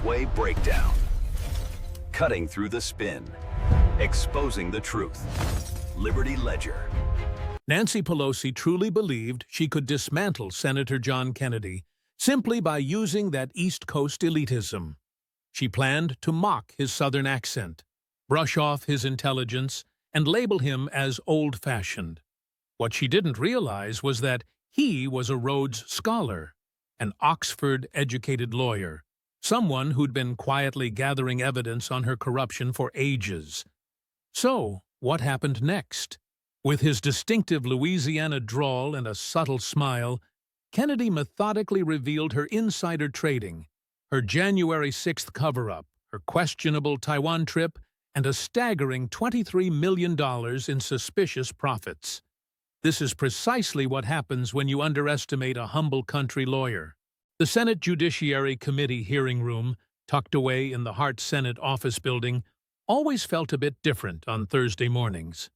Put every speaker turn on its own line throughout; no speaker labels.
Sway Breakdown. Cutting through the spin. Exposing the truth. Liberty Ledger.
Nancy Pelosi truly believed she could dismantle Senator John Kennedy simply by using that East Coast elitism. She planned to mock his Southern accent, brush off his intelligence, and label him as old-fashioned. What she didn't realize was that he was a Rhodes Scholar, an Oxford-educated lawyer, someone who'd been quietly gathering evidence on her corruption for ages. So, what happened next? With his distinctive Louisiana drawl and a subtle smile, Kennedy methodically revealed her insider trading, her January 6th cover-up, her questionable Taiwan trip, and a staggering $23 million in suspicious profits. This is precisely what happens when you underestimate a humble country lawyer. The Senate Judiciary Committee hearing room, tucked away in the Hart Senate office building, always felt a bit different on Thursday mornings.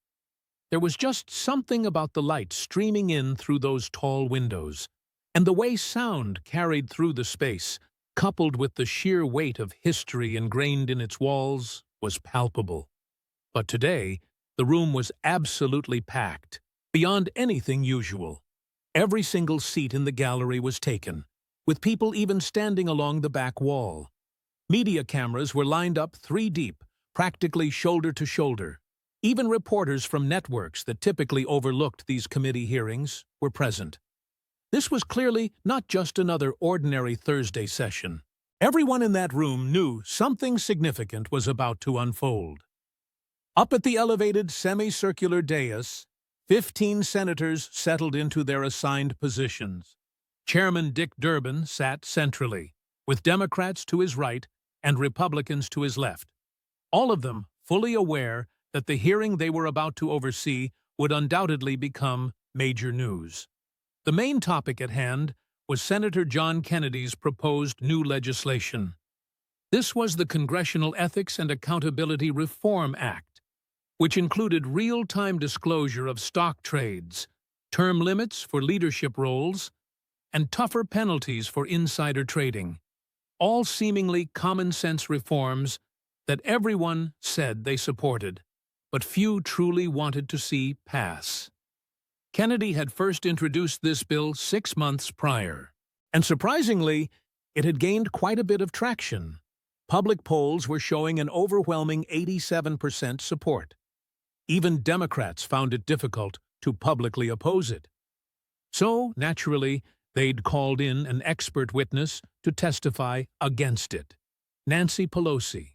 There was just something about the light streaming in through those tall windows, and the way sound carried through the space, coupled with the sheer weight of history ingrained in its walls, was palpable. But today, the room was absolutely packed, beyond anything usual. Every single seat in the gallery was taken, with people even standing along the back wall. Media cameras were lined up 3 deep, practically shoulder to shoulder. Even reporters from networks that typically overlooked these committee hearings were present. This was clearly not just another ordinary Thursday session. Everyone in that room knew something significant was about to unfold. Up at the elevated semicircular dais, 15 senators settled into their assigned positions. Chairman Dick Durbin sat centrally, with Democrats to his right and Republicans to his left, all of them fully aware that the hearing they were about to oversee would undoubtedly become major news. The main topic at hand was Senator John Kennedy's proposed new legislation. This was the Congressional Ethics and Accountability Reform Act, which included real-time disclosure of stock trades, term limits for leadership roles, and tougher penalties for insider trading, all seemingly common-sense reforms that everyone said they supported, but few truly wanted to see pass. Kennedy had first introduced this bill 6 months prior, and surprisingly, it had gained quite a bit of traction. Public polls were showing an overwhelming 87% support. Even Democrats found it difficult to publicly oppose it. So, naturally, they'd called in an expert witness to testify against it, Nancy Pelosi.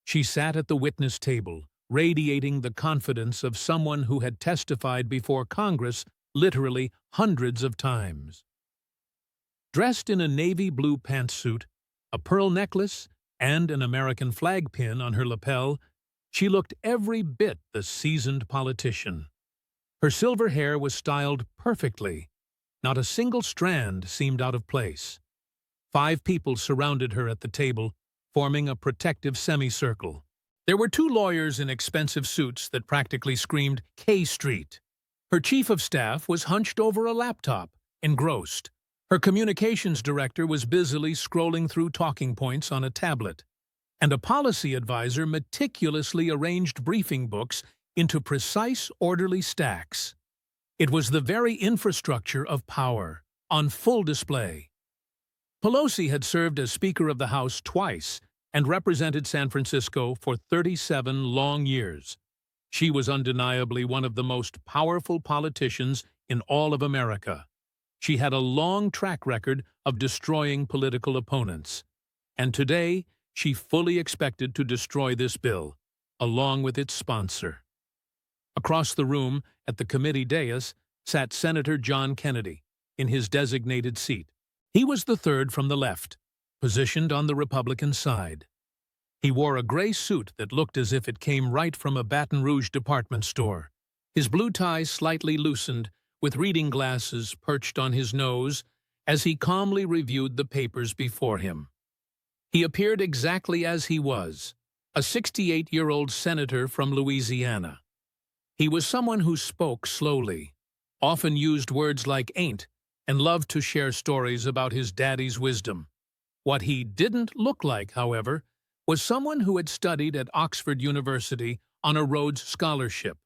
She sat at the witness table, radiating the confidence of someone who had testified before Congress literally hundreds of times. Dressed in a navy blue pantsuit, a pearl necklace, and an American flag pin on her lapel, she looked every bit the seasoned politician. Her silver hair was styled perfectly. Not a single strand seemed out of place. 5 people surrounded her at the table, forming a protective semicircle. There were 2 lawyers in expensive suits that practically screamed K Street. Her chief of staff was hunched over a laptop, engrossed. Her communications director was busily scrolling through talking points on a tablet. And a policy advisor meticulously arranged briefing books into precise, orderly stacks. It was the very infrastructure of power, on full display. Pelosi had served as Speaker of the House twice and represented San Francisco for 37 long years. She was undeniably one of the most powerful politicians in all of America. She had a long track record of destroying political opponents. And today, she fully expected to destroy this bill, along with its sponsor. Across the room, at the committee dais, sat Senator John Kennedy, in his designated seat. He was the third from the left, positioned on the Republican side. He wore a gray suit that looked as if it came right from a Baton Rouge department store. His blue tie slightly loosened, with reading glasses perched on his nose, as he calmly reviewed the papers before him. He appeared exactly as he was, a 68-year-old senator from Louisiana. He was someone who spoke slowly, often used words like ain't, and loved to share stories about his daddy's wisdom. What he didn't look like, however, was someone who had studied at Oxford University on a Rhodes Scholarship,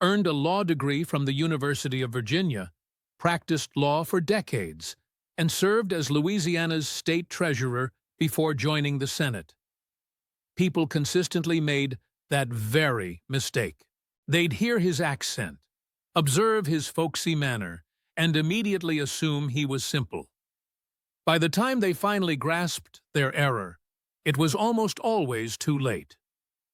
earned a law degree from the University of Virginia, practiced law for decades, and served as Louisiana's state treasurer before joining the Senate. People consistently made that very mistake. They'd hear his accent, observe his folksy manner, and immediately assume he was simple. By the time they finally grasped their error, it was almost always too late.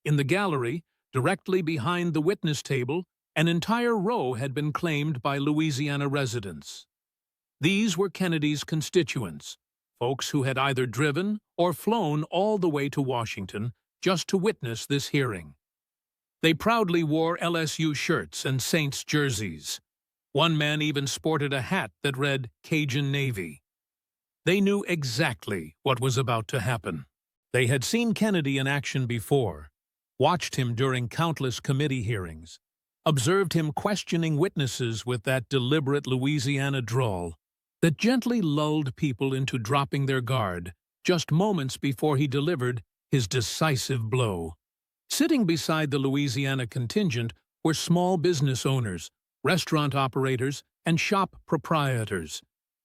In the gallery, directly behind the witness table, an entire row had been claimed by Louisiana residents. These were Kennedy's constituents, folks who had either driven or flown all the way to Washington just to witness this hearing. They proudly wore LSU shirts and Saints jerseys. One man even sported a hat that read Cajun Navy. They knew exactly what was about to happen. They had seen Kennedy in action before, watched him during countless committee hearings, observed him questioning witnesses with that deliberate Louisiana drawl that gently lulled people into dropping their guard just moments before he delivered his decisive blow. Sitting beside the Louisiana contingent were small business owners, restaurant operators, and shop proprietors,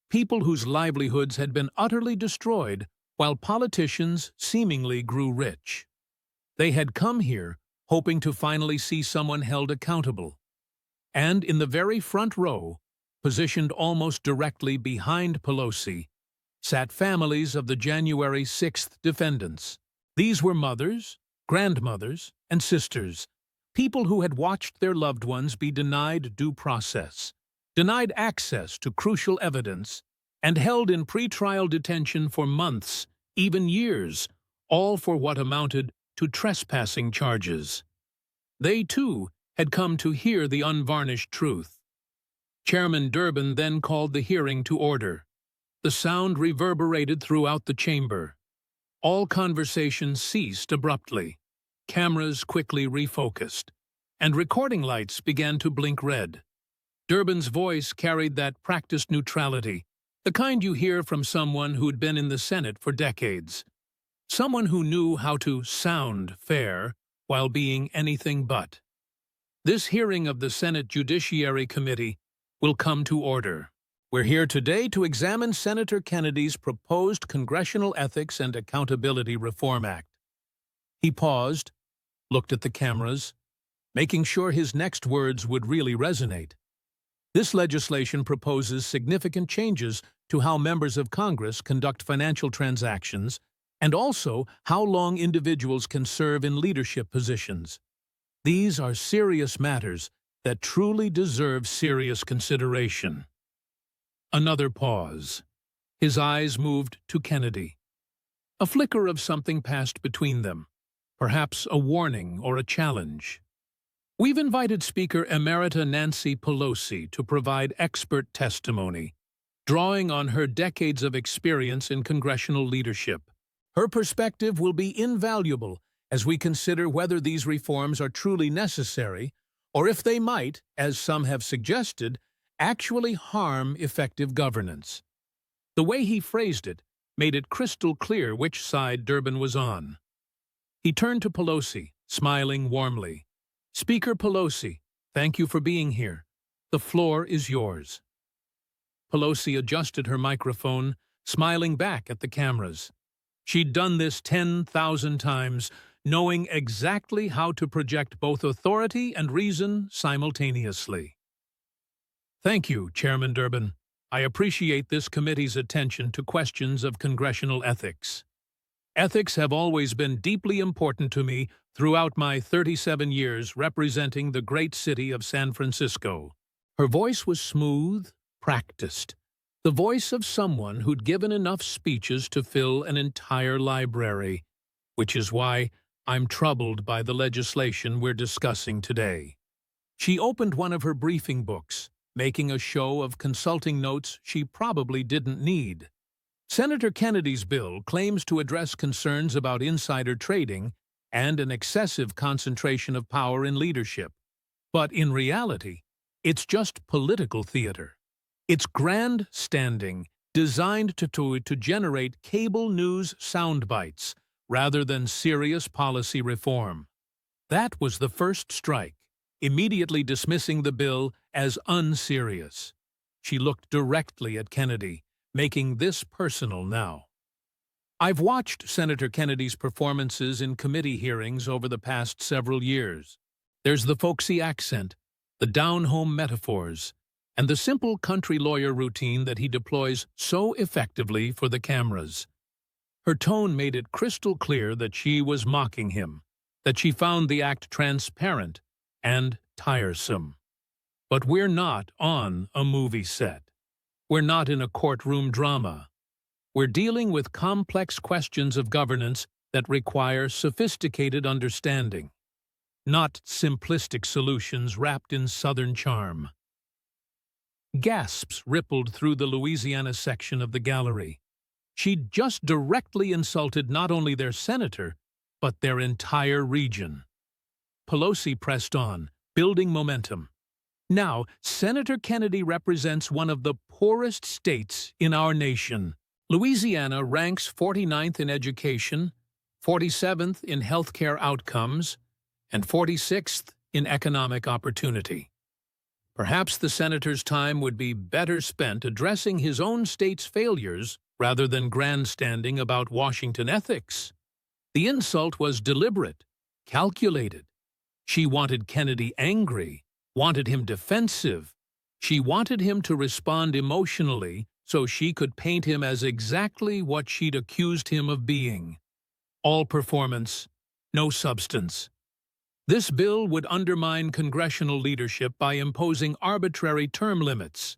people whose livelihoods had been utterly destroyed while politicians seemingly grew rich. They had come here hoping to finally see someone held accountable. And in the very front row, positioned almost directly behind Pelosi, sat families of the January 6th defendants. These were mothers, grandmothers, and sisters, people who had watched their loved ones be denied due process, denied access to crucial evidence, and held in pretrial detention for months, even years, all for what amounted to trespassing charges. They, too, had come to hear the unvarnished truth. Chairman Durbin then called the hearing to order. The sound reverberated throughout the chamber. All conversation ceased abruptly. Cameras quickly refocused, and recording lights began to blink red. Durbin's voice carried that practiced neutrality, the kind you hear from someone who'd been in the Senate for decades. Someone who knew how to sound fair while being anything but. This hearing of the Senate Judiciary Committee will come to order. We're here today to examine Senator Kennedy's proposed Congressional Ethics and Accountability Reform Act. He paused, looked at the cameras, making sure his next words would really resonate. This legislation proposes significant changes to how members of Congress conduct financial transactions and also how long individuals can serve in leadership positions. These are serious matters that truly deserve serious consideration. Another pause. His eyes moved to Kennedy. A flicker of something passed between them, perhaps a warning or a challenge. We've invited Speaker Emerita Nancy Pelosi to provide expert testimony, drawing on her decades of experience in congressional leadership. Her perspective will be invaluable as we consider whether these reforms are truly necessary or if they might, as some have suggested, actually harm effective governance. The way he phrased it made it crystal clear which side Durbin was on. He turned to Pelosi, smiling warmly. "Speaker Pelosi, thank you for being here. The floor is yours." Pelosi adjusted her microphone, smiling back at the cameras. She'd done this 10,000 times, knowing exactly how to project both authority and reason simultaneously. "Thank you, Chairman Durbin. I appreciate this committee's attention to questions of congressional ethics. Ethics have always been deeply important to me throughout my 37 years representing the great city of San Francisco." Her voice was smooth, practiced, the voice of someone who'd given enough speeches to fill an entire library, which is why I'm troubled by the legislation we're discussing today. She opened one of her briefing books, making a show of consulting notes she probably didn't need. Senator Kennedy's bill claims to address concerns about insider trading and an excessive concentration of power in leadership. But in reality, it's just political theater. It's grandstanding designed to generate cable news sound bites rather than serious policy reform. That was the first strike, immediately dismissing the bill as unserious. She looked directly at Kennedy, making this personal now. I've watched Senator Kennedy's performances in committee hearings over the past several years. There's the folksy accent, the down-home metaphors, and the simple country lawyer routine that he deploys so effectively for the cameras. Her tone made it crystal clear that she was mocking him, that she found the act transparent and tiresome. But we're not on a movie set. We're not in a courtroom drama. We're dealing with complex questions of governance that require sophisticated understanding, not simplistic solutions wrapped in Southern charm. Gasps rippled through the Louisiana section of the gallery. She'd just directly insulted not only their senator, but their entire region. Pelosi pressed on, building momentum. Now, Senator Kennedy represents one of the poorest states in our nation. Louisiana ranks 49th in education, 47th in healthcare outcomes, and 46th in economic opportunity. Perhaps the senator's time would be better spent addressing his own state's failures rather than grandstanding about Washington ethics. The insult was deliberate, calculated. She wanted Kennedy angry, wanted him defensive. She wanted him to respond emotionally so she could paint him as exactly what she'd accused him of being. All performance, no substance. This bill would undermine congressional leadership by imposing arbitrary term limits.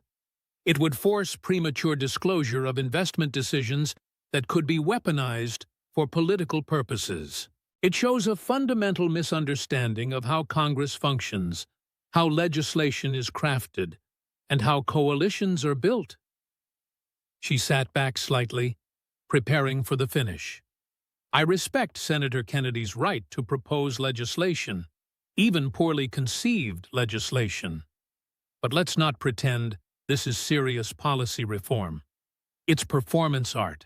It would force premature disclosure of investment decisions that could be weaponized for political purposes. It shows a fundamental misunderstanding of how Congress functions, how legislation is crafted, and how coalitions are built. She sat back slightly, preparing for the finish. I respect Senator Kennedy's right to propose legislation, even poorly conceived legislation. But let's not pretend this is serious policy reform. It's performance art.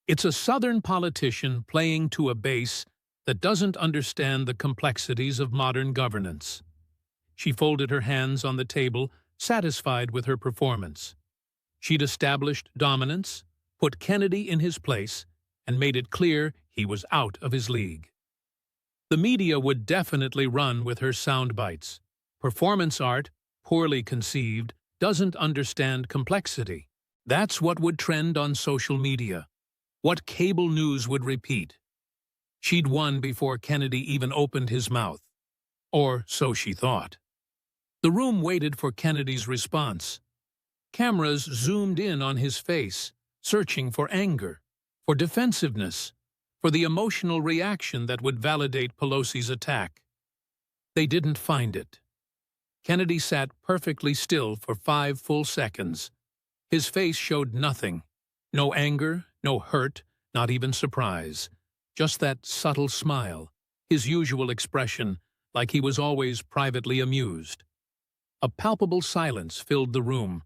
It's a Southern politician playing to a base that doesn't understand the complexities of modern governance. She folded her hands on the table, satisfied with her performance. She'd established dominance, put Kennedy in his place, and made it clear he was out of his league. The media would definitely run with her sound bites. Performance art, poorly conceived, doesn't understand complexity. That's what would trend on social media, what cable news would repeat. She'd won before Kennedy even opened his mouth. Or so she thought. The room waited for Kennedy's response. Cameras zoomed in on his face, searching for anger, for defensiveness, for the emotional reaction that would validate Pelosi's attack. They didn't find it. Kennedy sat perfectly still for 5 full seconds. His face showed nothing. No anger, no hurt, not even surprise. Just that subtle smile, his usual expression, like he was always privately amused. A palpable silence filled the room.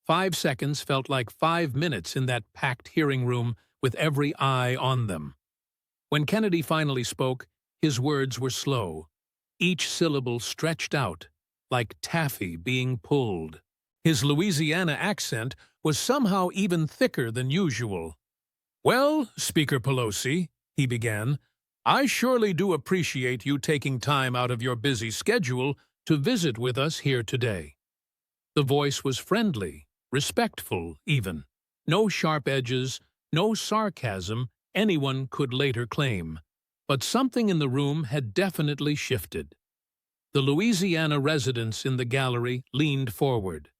5 seconds felt like 5 minutes in that packed hearing room with every eye on them. When Kennedy finally spoke, his words were slow, each syllable stretched out, like taffy being pulled. His Louisiana accent was somehow even thicker than usual. "Well, Speaker Pelosi," he began, "I surely do appreciate you taking time out of your busy schedule to visit with us here today." The voice was friendly, respectful even. No sharp edges, no sarcasm anyone could later claim. But something in the room had definitely shifted. The Louisiana residents in the gallery leaned forward.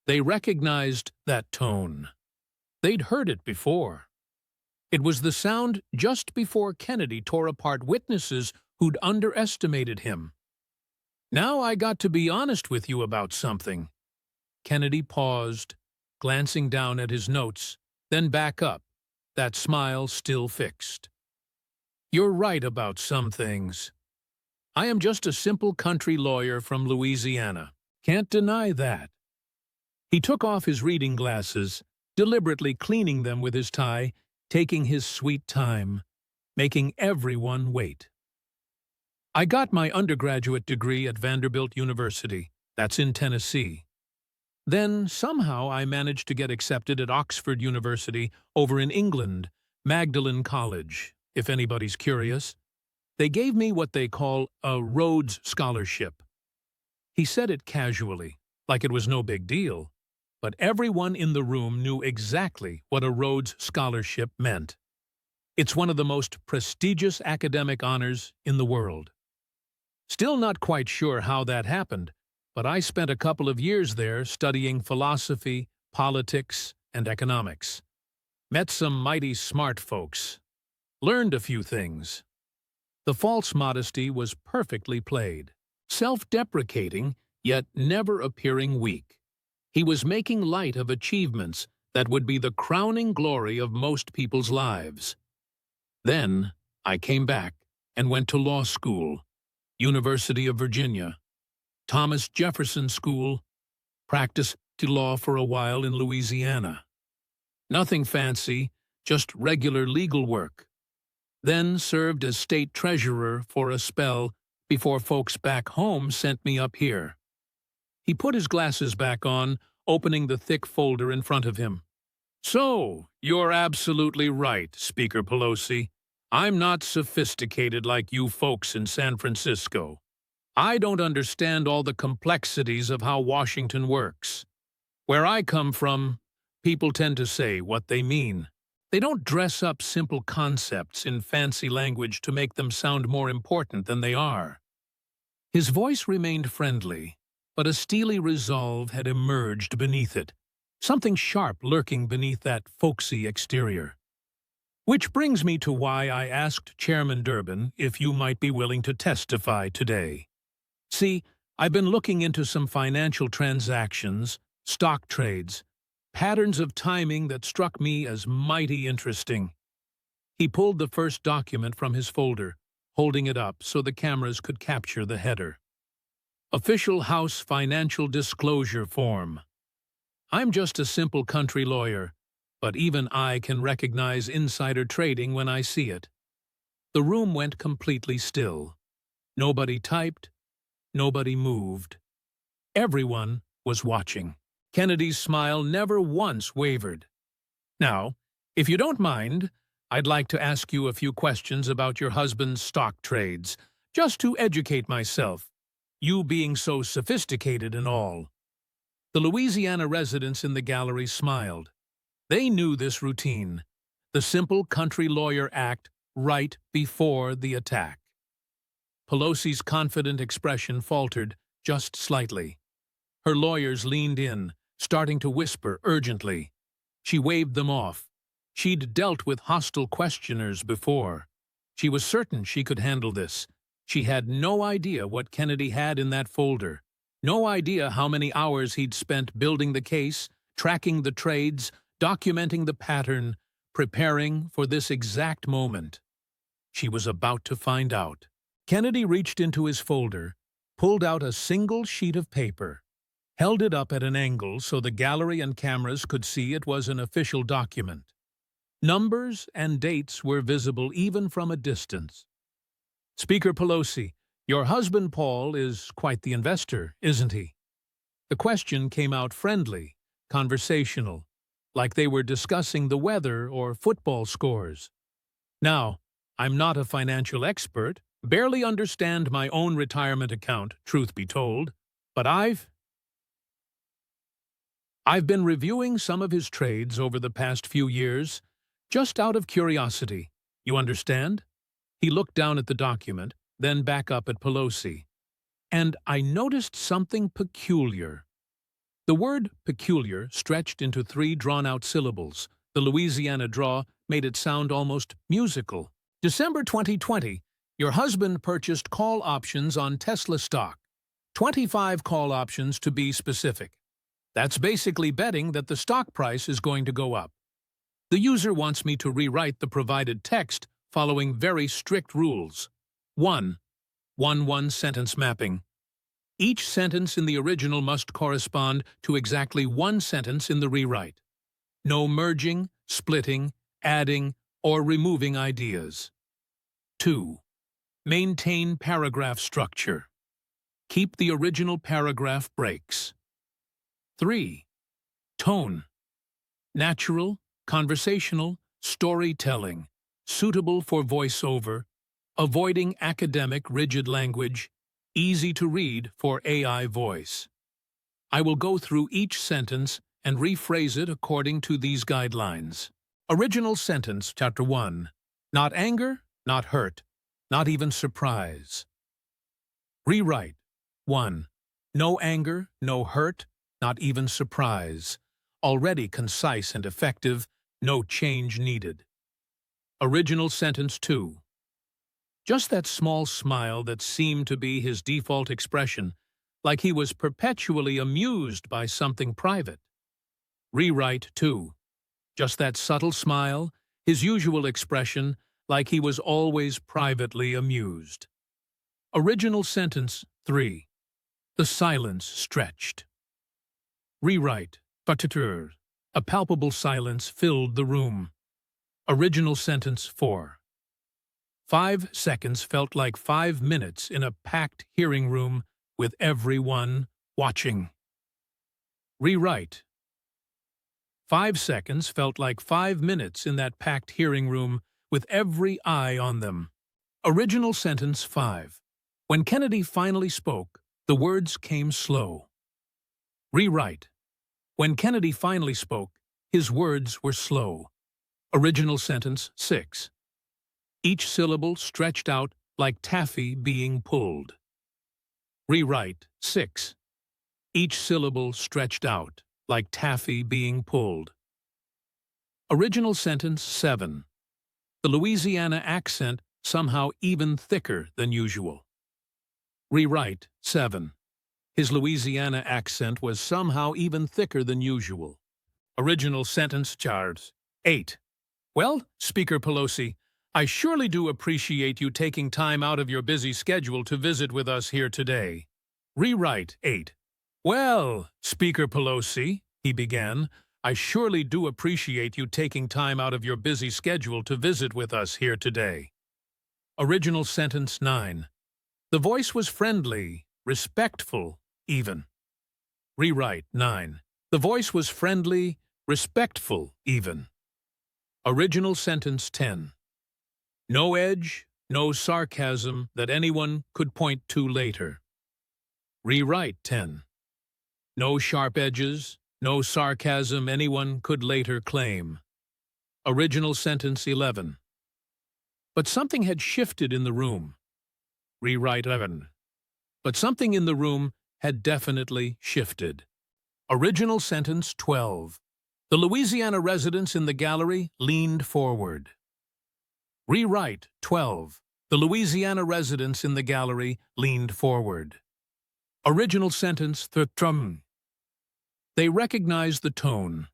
They recognized that tone. They'd heard it before. It was the sound just before Kennedy tore apart witnesses who'd underestimated him. "Now I got to be honest with you about something." Kennedy paused, glancing down at his notes, then back up, that smile still fixed. "You're right about some things. I am just a simple country lawyer from Louisiana. Can't deny that." He took off his reading glasses, deliberately cleaning them with his tie, taking his sweet time, making everyone wait. I got my undergraduate degree at Vanderbilt University, that's in Tennessee. Then, somehow, I managed to get accepted at Oxford University over in England, Magdalen College, if anybody's curious. They gave me what they call a Rhodes Scholarship. He said it casually, like it was no big deal, but everyone in the room knew exactly what a Rhodes Scholarship meant. It's one of the most prestigious academic honors in the world. Still not quite sure how that happened, but I spent a couple of years there studying philosophy, politics, and economics. Met some mighty smart folks. Learned a few things. The false modesty was perfectly played. Self-deprecating, yet never appearing weak. He was making light of achievements that would be the crowning glory of most people's lives. Then I came back and went to law school, University of Virginia, Thomas Jefferson School, practiced law for a while in Louisiana. Nothing fancy, just regular legal work. Then served as state treasurer for a spell before folks back home sent me up here. He put his glasses back on, opening the thick folder in front of him. So, you're absolutely right, Speaker Pelosi. I'm not sophisticated like you folks in San Francisco. I don't understand all the complexities of how Washington works. Where I come from, people tend to say what they mean. They don't dress up simple concepts in fancy language to make them sound more important than they are. His voice remained friendly, but a steely resolve had emerged beneath it, something sharp lurking beneath that folksy exterior. Which brings me to why I asked Chairman Durbin if you might be willing to testify today. See, I've been looking into some financial transactions, stock trades, patterns of timing that struck me as mighty interesting. He pulled the first document from his folder, holding it up so the cameras could capture the header. Official House Financial Disclosure Form. I'm just a simple country lawyer, but even I can recognize insider trading when I see it. The room went completely still. Nobody typed, nobody moved. Everyone was watching. Kennedy's smile never once wavered. Now, if you don't mind, I'd like to ask you a few questions about your husband's stock trades, just to educate myself, you being so sophisticated and all. The Louisiana residents in the gallery smiled. They knew this routine, the simple country lawyer act right before the attack. Pelosi's confident expression faltered just slightly. Her lawyers leaned in, starting to whisper urgently. She waved them off. She'd dealt with hostile questioners before. She was certain she could handle this. She had no idea what Kennedy had in that folder, no idea how many hours he'd spent building the case, tracking the trades, documenting the pattern, preparing for this exact moment. She was about to find out. Kennedy reached into his folder, pulled out a single sheet of paper, held it up at an angle so the gallery and cameras could see it was an official document. Numbers and dates were visible even from a distance. Speaker Pelosi, your husband Paul is quite the investor, isn't he? The question came out friendly, conversational, like they were discussing the weather or football scores. Now, I'm not a financial expert, barely understand my own retirement account, truth be told, but I've been reviewing some of his trades over the past few years, just out of curiosity. You understand? He looked down at the document, then back up at Pelosi. And I noticed something peculiar. The word peculiar stretched into 3 drawn-out syllables. The Louisiana draw made it sound almost musical. December 2020, your husband purchased call options on Tesla stock. 25 call options to be specific. That's basically betting that the stock price is going to go up. The user wants me to rewrite the provided text following very strict rules. 1. 1-1 sentence mapping. Each sentence in the original must correspond to exactly 1 sentence in the rewrite. No merging, splitting, adding, or removing ideas. 2. Maintain paragraph structure. Keep the original paragraph breaks. 3. Tone. Natural, conversational, storytelling, suitable for voiceover, avoiding academic rigid language, easy to read for AI voice. I will go through each sentence and rephrase it according to these guidelines. Original sentence, Chapter 1. Not anger, not hurt, not even surprise. Rewrite. 1. No anger, no hurt, not even surprise. Already concise and effective, no change needed. Original sentence 2. Just that small smile that seemed to be his default expression, like he was perpetually amused by something private. Rewrite 2. Just that subtle smile, his usual expression, like he was always privately amused. Original sentence 3. The silence stretched. Rewrite. A palpable silence filled the room. Original sentence 4. 5 seconds felt like 5 minutes in a packed hearing room with everyone watching. Rewrite. 5 seconds felt like 5 minutes in that packed hearing room with every eye on them. Original sentence 5. When Kennedy finally spoke, the words came slow. Rewrite. When Kennedy finally spoke, his words were slow. Original sentence 6. Each syllable stretched out like taffy being pulled. Rewrite. 6. Each syllable stretched out like taffy being pulled. Original sentence 7. The Louisiana accent somehow even thicker than usual. Rewrite. 7. His Louisiana accent was somehow even thicker than usual. Original sentence Charles. 8. Well, Speaker Pelosi, I surely do appreciate you taking time out of your busy schedule to visit with us here today. Rewrite. 8. Well, Speaker Pelosi, he began, I surely do appreciate you taking time out of your busy schedule to visit with us here today. Original sentence 9. The voice was friendly, respectful, even. Rewrite. 9. The voice was friendly, respectful, even. Original sentence 10. No edge, no sarcasm that anyone could point to later. Rewrite. 10. No sharp edges, no sarcasm anyone could later claim. Original sentence 11. But something had shifted in the room. Rewrite. 11. But something in the room had definitely shifted. Original sentence 12. The Louisiana residents in the gallery leaned forward. Rewrite. 12. The Louisiana residents in the gallery leaned forward. Original sentence 13. They recognized the tone.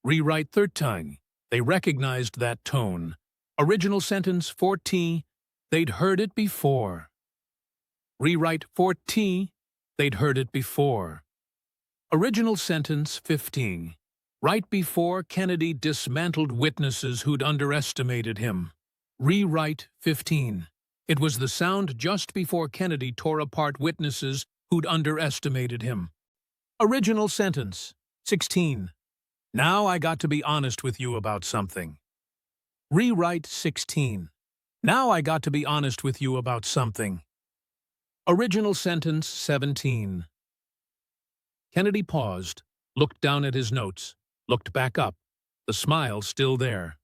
Rewrite. 13. They recognized that tone. Original sentence 14. They'd heard it before. Rewrite. 14. They'd heard it before. Original sentence 15. Right before Kennedy dismantled witnesses who'd underestimated him. Rewrite. 15. It was the sound just before Kennedy tore apart witnesses who'd underestimated him. Original sentence 16. Now I got to be honest with you about something. Rewrite. 16. Now I got to be honest with you about something. Original sentence 17. Kennedy paused, looked down at his notes, looked back up, the smile still there.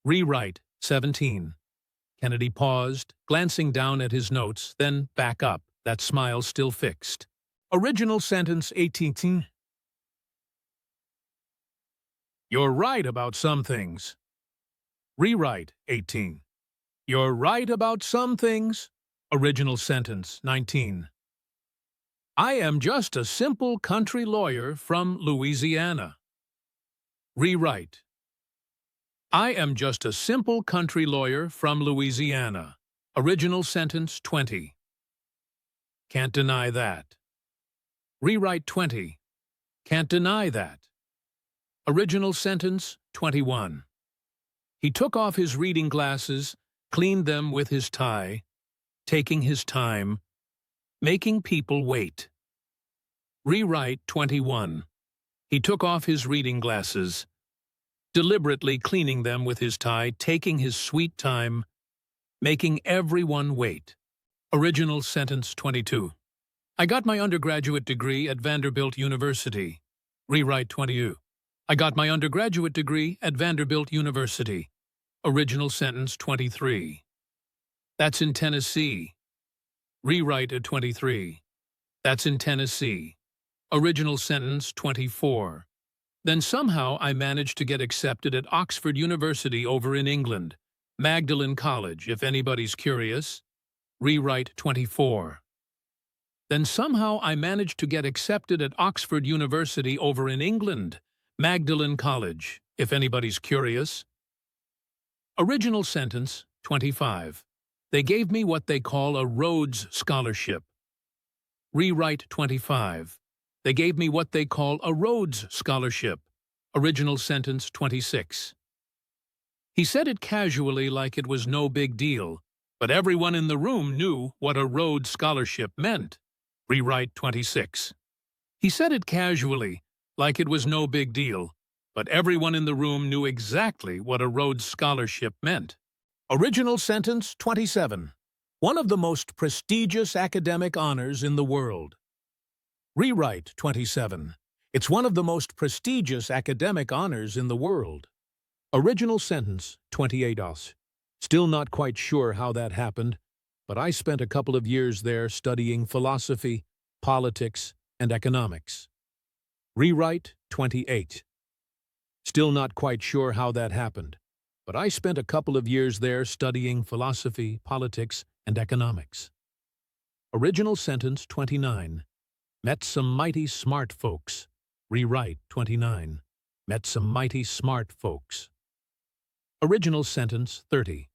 Rewrite. 17. Kennedy paused, glancing down at his notes, then back up, that smile still fixed. Original sentence 18. You're right about some things. Rewrite. 18. You're right about some things. Original sentence 19. I am just a simple country lawyer from Louisiana. Rewrite. I am just a simple country lawyer from Louisiana. Original sentence 20. Can't deny that. Rewrite. 20. Can't deny that. Original sentence, 21. He took off his reading glasses, cleaned them with his tie, taking his time, making people wait. Rewrite 21. He took off his reading glasses, deliberately cleaning them with his tie, taking his sweet time, making everyone wait. Original sentence 22. I got my undergraduate degree at Vanderbilt University. Rewrite 22. I got my undergraduate degree at Vanderbilt University. Original sentence 23. That's in Tennessee. Rewrite at 23. That's in Tennessee. Original sentence 24. Then somehow I managed to get accepted at Oxford University over in England. Magdalen College, if anybody's curious. Rewrite 24. Then somehow I managed to get accepted at Oxford University over in England. Magdalen College, if anybody's curious. Original sentence 25. They gave me what they call a Rhodes Scholarship. Rewrite 25. They gave me what they call a Rhodes Scholarship. Original sentence 26. He said it casually like it was no big deal, but everyone in the room knew what a Rhodes Scholarship meant. Rewrite 26. He said it casually, like it was no big deal, but everyone in the room knew exactly what a Rhodes Scholarship meant. Original sentence 27. One of the most prestigious academic honors in the world. Rewrite 27. It's one of the most prestigious academic honors in the world. Original sentence 28. Still not quite sure how that happened, but I spent a couple of years there studying philosophy, politics, and economics. Rewrite 28. Still not quite sure how that happened, but I spent a couple of years there studying philosophy, politics, and economics. Original sentence 29. Met some mighty smart folks. Rewrite 29. Met some mighty smart folks. Original sentence 30.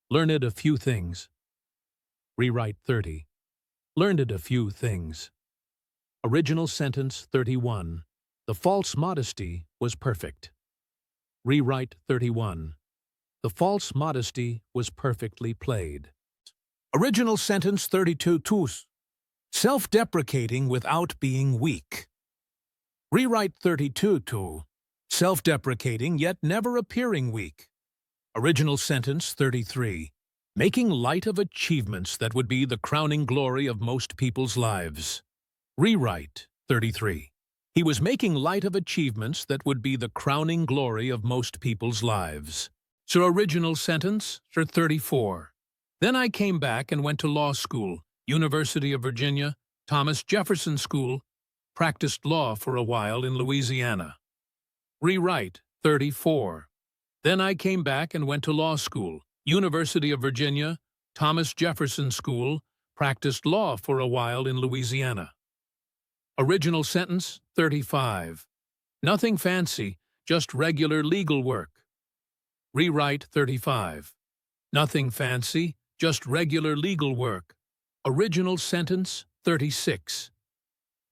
Learned a few things. Rewrite 30. Learned a few things. Original sentence 31. The false modesty was perfect. Rewrite 31. The false modesty was perfectly played. Original sentence 32. Self-deprecating without being weak. Rewrite 32. Self-deprecating yet never appearing weak. Original sentence 33. Making light of achievements that would be the crowning glory of most people's lives. Rewrite 33. He was making light of achievements that would be the crowning glory of most people's lives. So original sentence 34. Then I came back and went to law school, University of Virginia, Thomas Jefferson School, practiced law for a while in Louisiana. Rewrite 34. Then I came back and went to law school, University of Virginia, Thomas Jefferson School, practiced law for a while in Louisiana. Original sentence 35. Nothing fancy, just regular legal work. Rewrite 35. Nothing fancy, just regular legal work. Original sentence 36.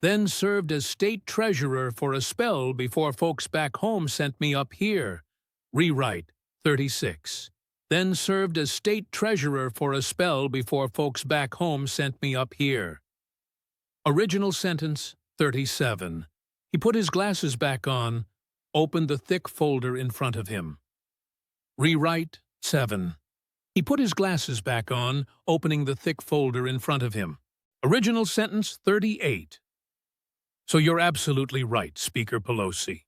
Then served as state treasurer for a spell before folks back home sent me up here. Rewrite 36. Then served as state treasurer for a spell before folks back home sent me up here. Original sentence 37. He put his glasses back on, opened the thick folder in front of him. Rewrite 7. He put his glasses back on, opening the thick folder in front of him. Original sentence 38. So you're absolutely right, Speaker Pelosi.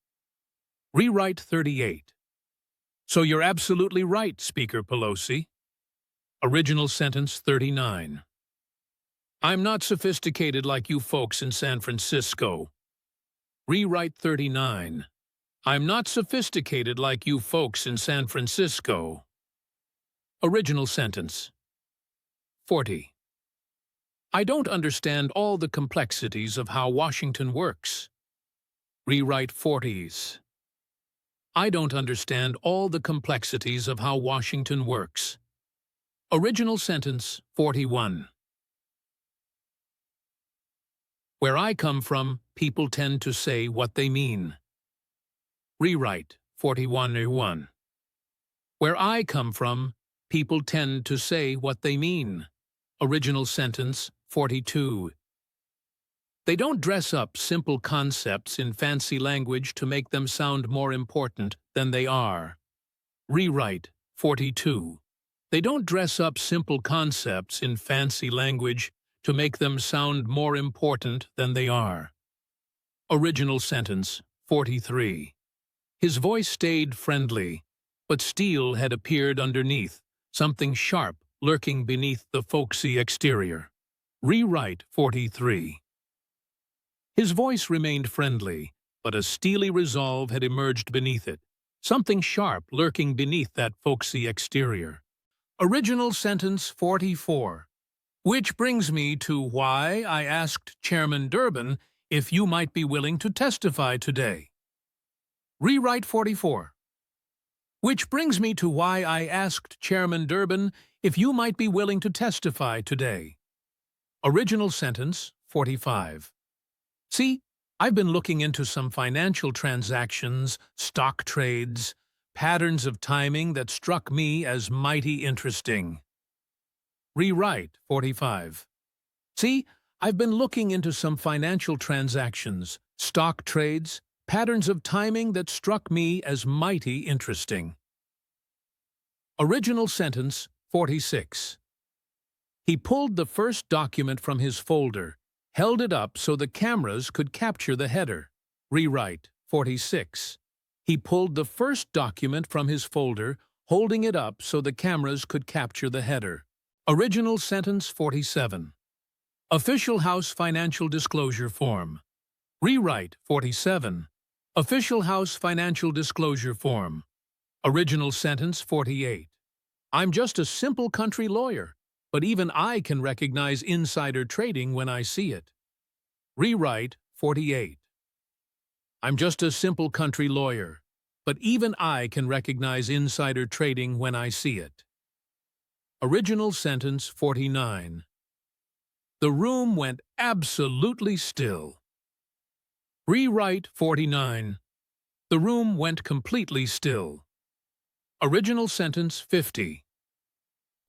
Rewrite 38. So you're absolutely right, Speaker Pelosi. Original sentence 39. I'm not sophisticated like you folks in San Francisco. Rewrite 39. I'm not sophisticated like you folks in San Francisco. Original sentence 40. I don't understand all the complexities of how Washington works. Rewrite 40s. I don't understand all the complexities of how Washington works. Original sentence 41. Where I come from, people tend to say what they mean. Rewrite 41A1. Where I come from, people tend to say what they mean. Original sentence 42. They don't dress up simple concepts in fancy language to make them sound more important than they are. Rewrite 42. They don't dress up simple concepts in fancy language to make them sound more important than they are. Original sentence 43. His voice stayed friendly, but steel had appeared underneath, something sharp lurking beneath the folksy exterior. Rewrite 43. His voice remained friendly, but a steely resolve had emerged beneath it, something sharp lurking beneath that folksy exterior. Original sentence 44. Which brings me to why I asked Chairman Durbin if you might be willing to testify today. Rewrite 44. Which brings me to why I asked Chairman Durbin if you might be willing to testify today. Original sentence 45. See, I've been looking into some financial transactions, stock trades, patterns of timing that struck me as mighty interesting. Rewrite 45. See, I've been looking into some financial transactions, stock trades, patterns of timing that struck me as mighty interesting. Original sentence 46. He pulled the first document from his folder, held it up so the cameras could capture the header. Rewrite 46. He pulled the first document from his folder, holding it up so the cameras could capture the header. Original sentence 47. Official House Financial Disclosure Form. Rewrite 47. Official House Financial Disclosure Form. Original sentence 48. I'm just a simple country lawyer, but even I can recognize insider trading when I see it. Rewrite 48. I'm just a simple country lawyer, but even I can recognize insider trading when I see it. Original sentence 49. The room went absolutely still. Rewrite 49. The room went completely still. Original sentence 50.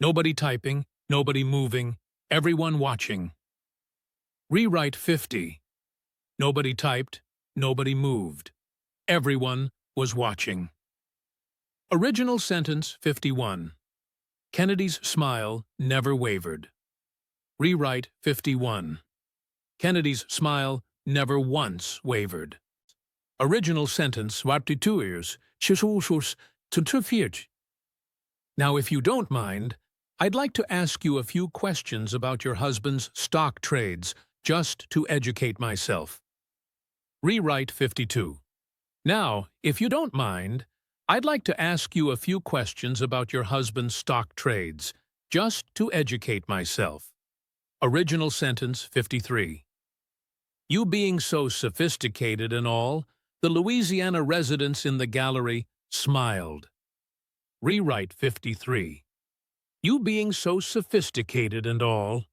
Nobody typing, nobody moving, everyone watching. Rewrite 50. Nobody typed, nobody moved. Everyone was watching. Original sentence 51. Kennedy's smile never wavered. Rewrite 51. Kennedy's smile never once wavered. Original sentence 42. Now, if you don't mind, I'd like to ask you a few questions about your husband's stock trades, just to educate myself. Rewrite 52. Now, if you don't mind, I'd like to ask you a few questions about your husband's stock trades, just to educate myself. Original sentence 53. You being so sophisticated and all, the Louisiana residents in the gallery smiled. Rewrite 53. You being so sophisticated and all,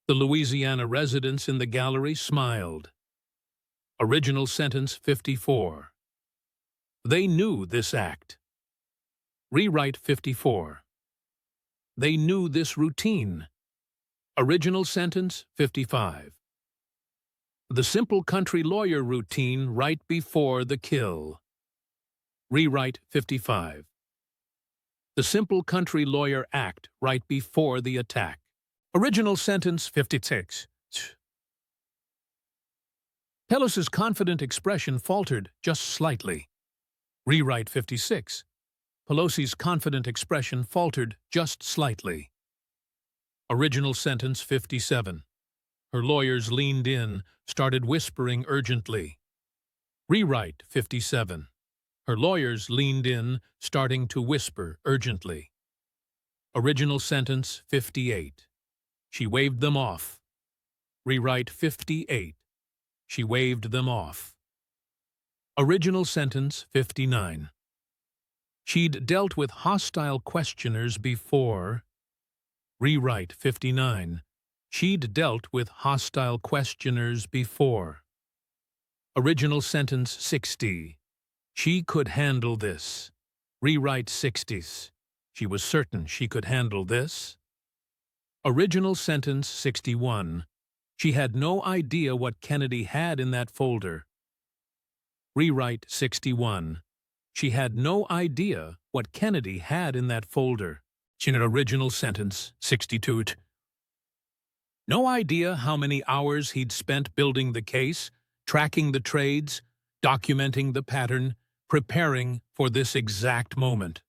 the Louisiana residents in the gallery smiled. Original sentence 54. They knew this act. Rewrite 54. They knew this routine. Original sentence 55. The simple country lawyer routine right before the kill. Rewrite 55. The simple country lawyer act right before the attack. Original sentence 56. Pelosi's confident expression faltered just slightly. Rewrite 56. Pelosi's confident expression faltered just slightly. Original sentence 57. Her lawyers leaned in, started whispering urgently. Rewrite 57. Her lawyers leaned in, starting to whisper urgently. Original sentence 58. She waved them off. Rewrite 58. She waved them off. Original sentence 59. She'd dealt with hostile questioners before. Rewrite 59. She'd dealt with hostile questioners before. Original sentence 60. She could handle this. Rewrite 60s. She was certain she could handle this. Original sentence 61. She had no idea what Kennedy had in that folder. Rewrite 61. She had no idea what Kennedy had in that folder. Original sentence 62. No idea how many hours he'd spent building the case, tracking the trades, documenting the pattern, preparing for this exact moment.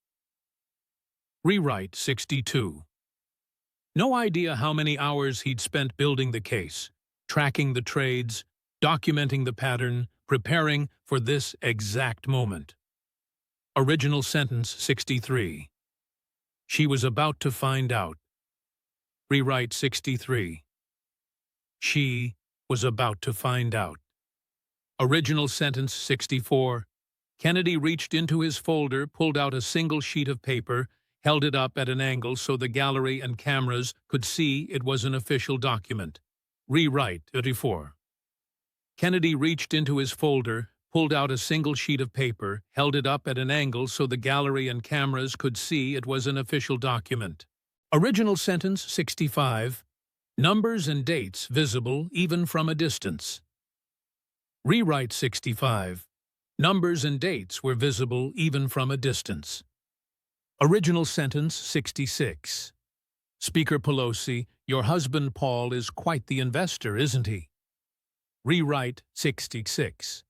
Rewrite 62. No idea how many hours he'd spent building the case, tracking the trades, documenting the pattern, preparing for this exact moment. Original sentence 63. She was about to find out. Rewrite 63. She was about to find out. Original sentence 64. Kennedy reached into his folder, pulled out a single sheet of paper, held it up at an angle so the gallery and cameras could see it was an official document. Rewrite 34. Kennedy reached into his folder, pulled out a single sheet of paper, held it up at an angle so the gallery and cameras could see it was an official document. Original sentence 65. Numbers and dates visible even from a distance. Rewrite 65. Numbers and dates were visible even from a distance. Original sentence 66. Speaker Pelosi, your husband Paul is quite the investor, isn't he? Rewrite 66.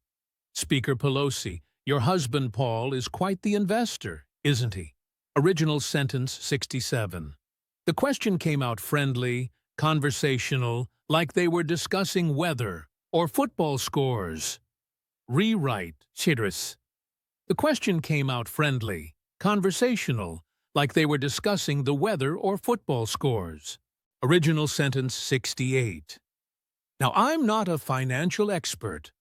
Speaker Pelosi, your husband Paul is quite the investor, isn't he? Original sentence 67. The question came out friendly, conversational, like they were discussing weather or football scores. Rewrite Chidris. The question came out friendly, conversational, like they were discussing the weather or football scores. Original sentence 68. Now, I'm not a financial expert.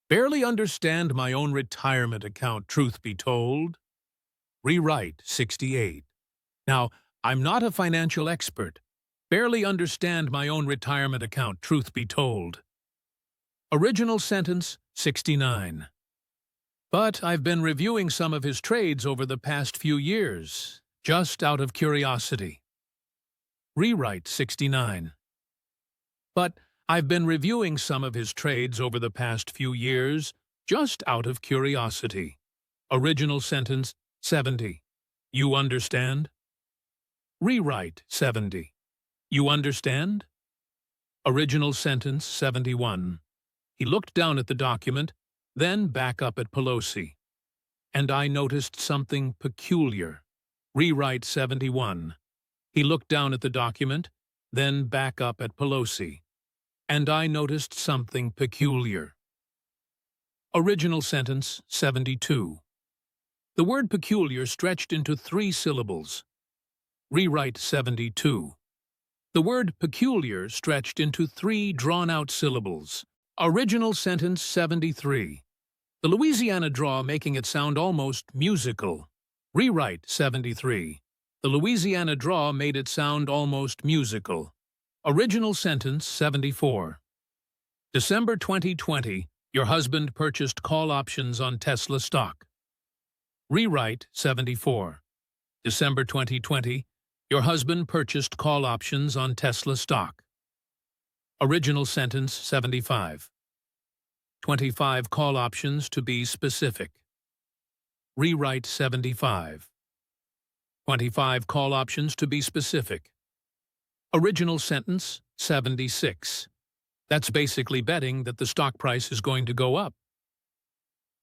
Barely understand my own retirement account, truth be told. Rewrite 68. Now, I'm not a financial expert. Barely understand my own retirement account, truth be told. Original sentence 69. But I've been reviewing some of his trades over the past few years, just out of curiosity. Rewrite 69. But I've been reviewing some of his trades over the past few years, just out of curiosity. Original sentence 70. You understand? Rewrite 70. You understand? Original sentence 71. He looked down at the document, then back up at Pelosi. And I noticed something peculiar. Rewrite 71. He looked down at the document, then back up at Pelosi. And I noticed something peculiar. Original sentence 72. The word peculiar stretched into 3 syllables. Rewrite 72. The word peculiar stretched into 3 drawn-out syllables. Original sentence 73. The Louisiana draw making it sound almost musical. Rewrite 73. The Louisiana draw made it sound almost musical. Original sentence 74. December 2020, your husband purchased call options on Tesla stock. Rewrite 74. December 2020, your husband purchased call options on Tesla stock. Original sentence 75. 25 call options to be specific. Rewrite 75. 25 call options to be specific. Original sentence 76. That's basically betting that the stock price is going to go up.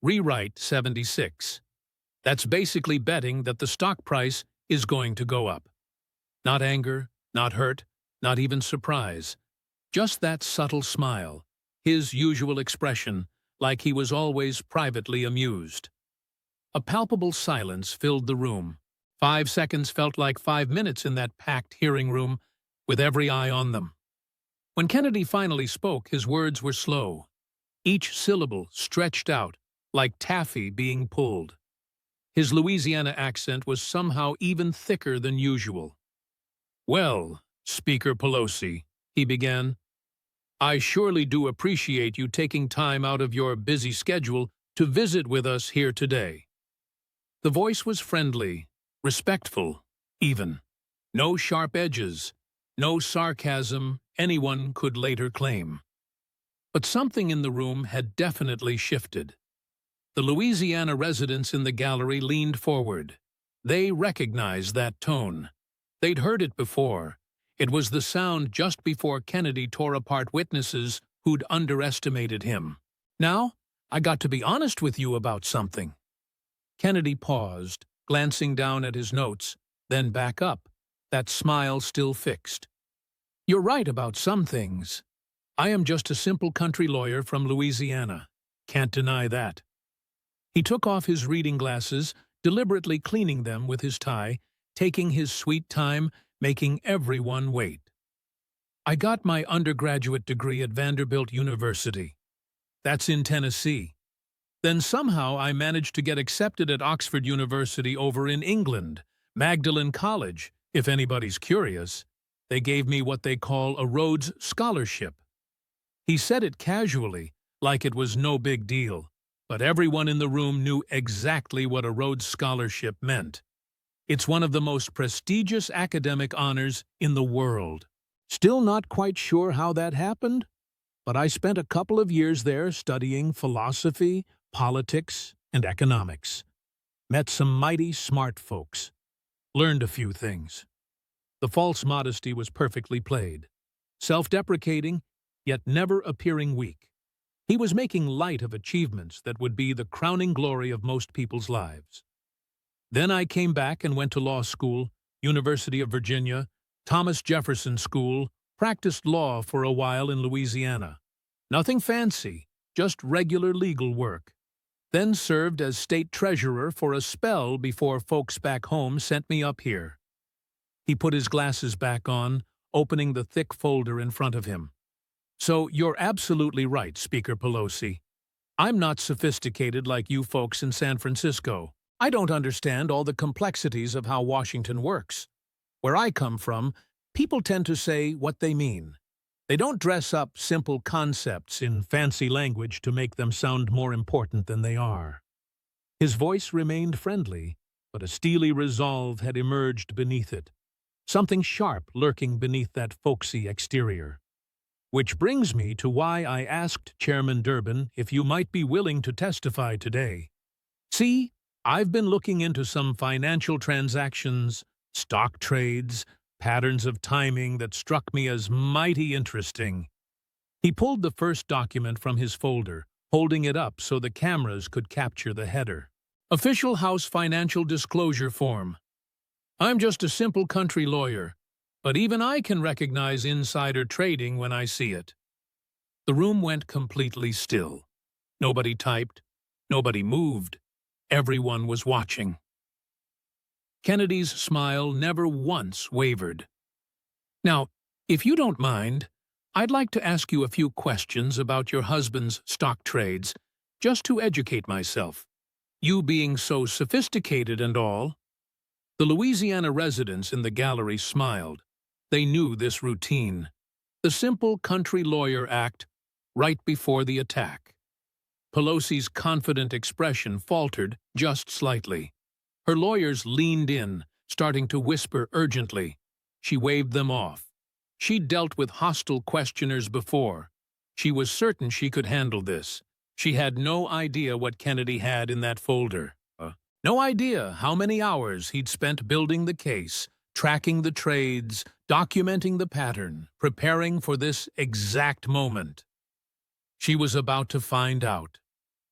Rewrite 76. That's basically betting that the stock price is going to go up. Not anger, not hurt, not even surprise. Just that subtle smile, his usual expression, like he was always privately amused. A palpable silence filled the room. 5 seconds felt like 5 minutes in that packed hearing room, with every eye on them. When Kennedy finally spoke, his words were slow. Each syllable stretched out, like taffy being pulled. His Louisiana accent was somehow even thicker than usual. "Well, Speaker Pelosi," he began, "I surely do appreciate you taking time out of your busy schedule to visit with us here today." The voice was friendly, respectful, even. No sharp edges, no sarcasm anyone could later claim. But something in the room had definitely shifted. The Louisiana residents in the gallery leaned forward. They recognized that tone. They'd heard it before. It was the sound just before Kennedy tore apart witnesses who'd underestimated him. "Now, I got to be honest with you about something." Kennedy paused, glancing down at his notes, then back up, that smile still fixed. "You're right about some things. I am just a simple country lawyer from Louisiana. Can't deny that." He took off his reading glasses, deliberately cleaning them with his tie, taking his sweet time, making everyone wait. "I got my undergraduate degree at Vanderbilt University. That's in Tennessee. Then somehow I managed to get accepted at Oxford University over in England, Magdalen College, if anybody's curious. They gave me what they call a Rhodes Scholarship." He said it casually, like it was no big deal, but everyone in the room knew exactly what a Rhodes Scholarship meant. It's one of the most prestigious academic honors in the world. Still not quite sure how that happened, but I spent a couple of years there studying philosophy, politics, and economics. Met some mighty smart folks. Learned a few things. The false modesty was perfectly played. Self-deprecating, yet never appearing weak. He was making light of achievements that would be the crowning glory of most people's lives. Then I came back and went to law school, University of Virginia, Thomas Jefferson School, practiced law for a while in Louisiana. Nothing fancy, just regular legal work. Then served as state treasurer for a spell before folks back home sent me up here. He put his glasses back on, opening the thick folder in front of him. "So you're absolutely right, Speaker Pelosi. I'm not sophisticated like you folks in San Francisco. I don't understand all the complexities of how Washington works. Where I come from, people tend to say what they mean. They don't dress up simple concepts in fancy language to make them sound more important than they are." His voice remained friendly, but a steely resolve had emerged beneath it. Something sharp lurking beneath that folksy exterior. Which brings me to why I asked Chairman Durbin if you might be willing to testify today. See, I've been looking into some financial transactions, stock trades, patterns of timing that struck me as mighty interesting. He pulled the first document from his folder, holding it up so the cameras could capture the header. "Official House Financial Disclosure Form. I'm just a simple country lawyer, but even I can recognize insider trading when I see it." The room went completely still. Nobody typed, nobody moved. Everyone was watching. Kennedy's smile never once wavered. "Now, if you don't mind, I'd like to ask you a few questions about your husband's stock trades, just to educate myself. You being so sophisticated and all." The Louisiana residents in the gallery smiled. They knew this routine. The simple country lawyer act right before the attack. Pelosi's confident expression faltered just slightly. Her lawyers leaned in, starting to whisper urgently. She waved them off. She'd dealt with hostile questioners before. She was certain she could handle this. She had no idea what Kennedy had in that folder. No idea how many hours he'd spent building the case, tracking the trades, documenting the pattern, preparing for this exact moment. She was about to find out.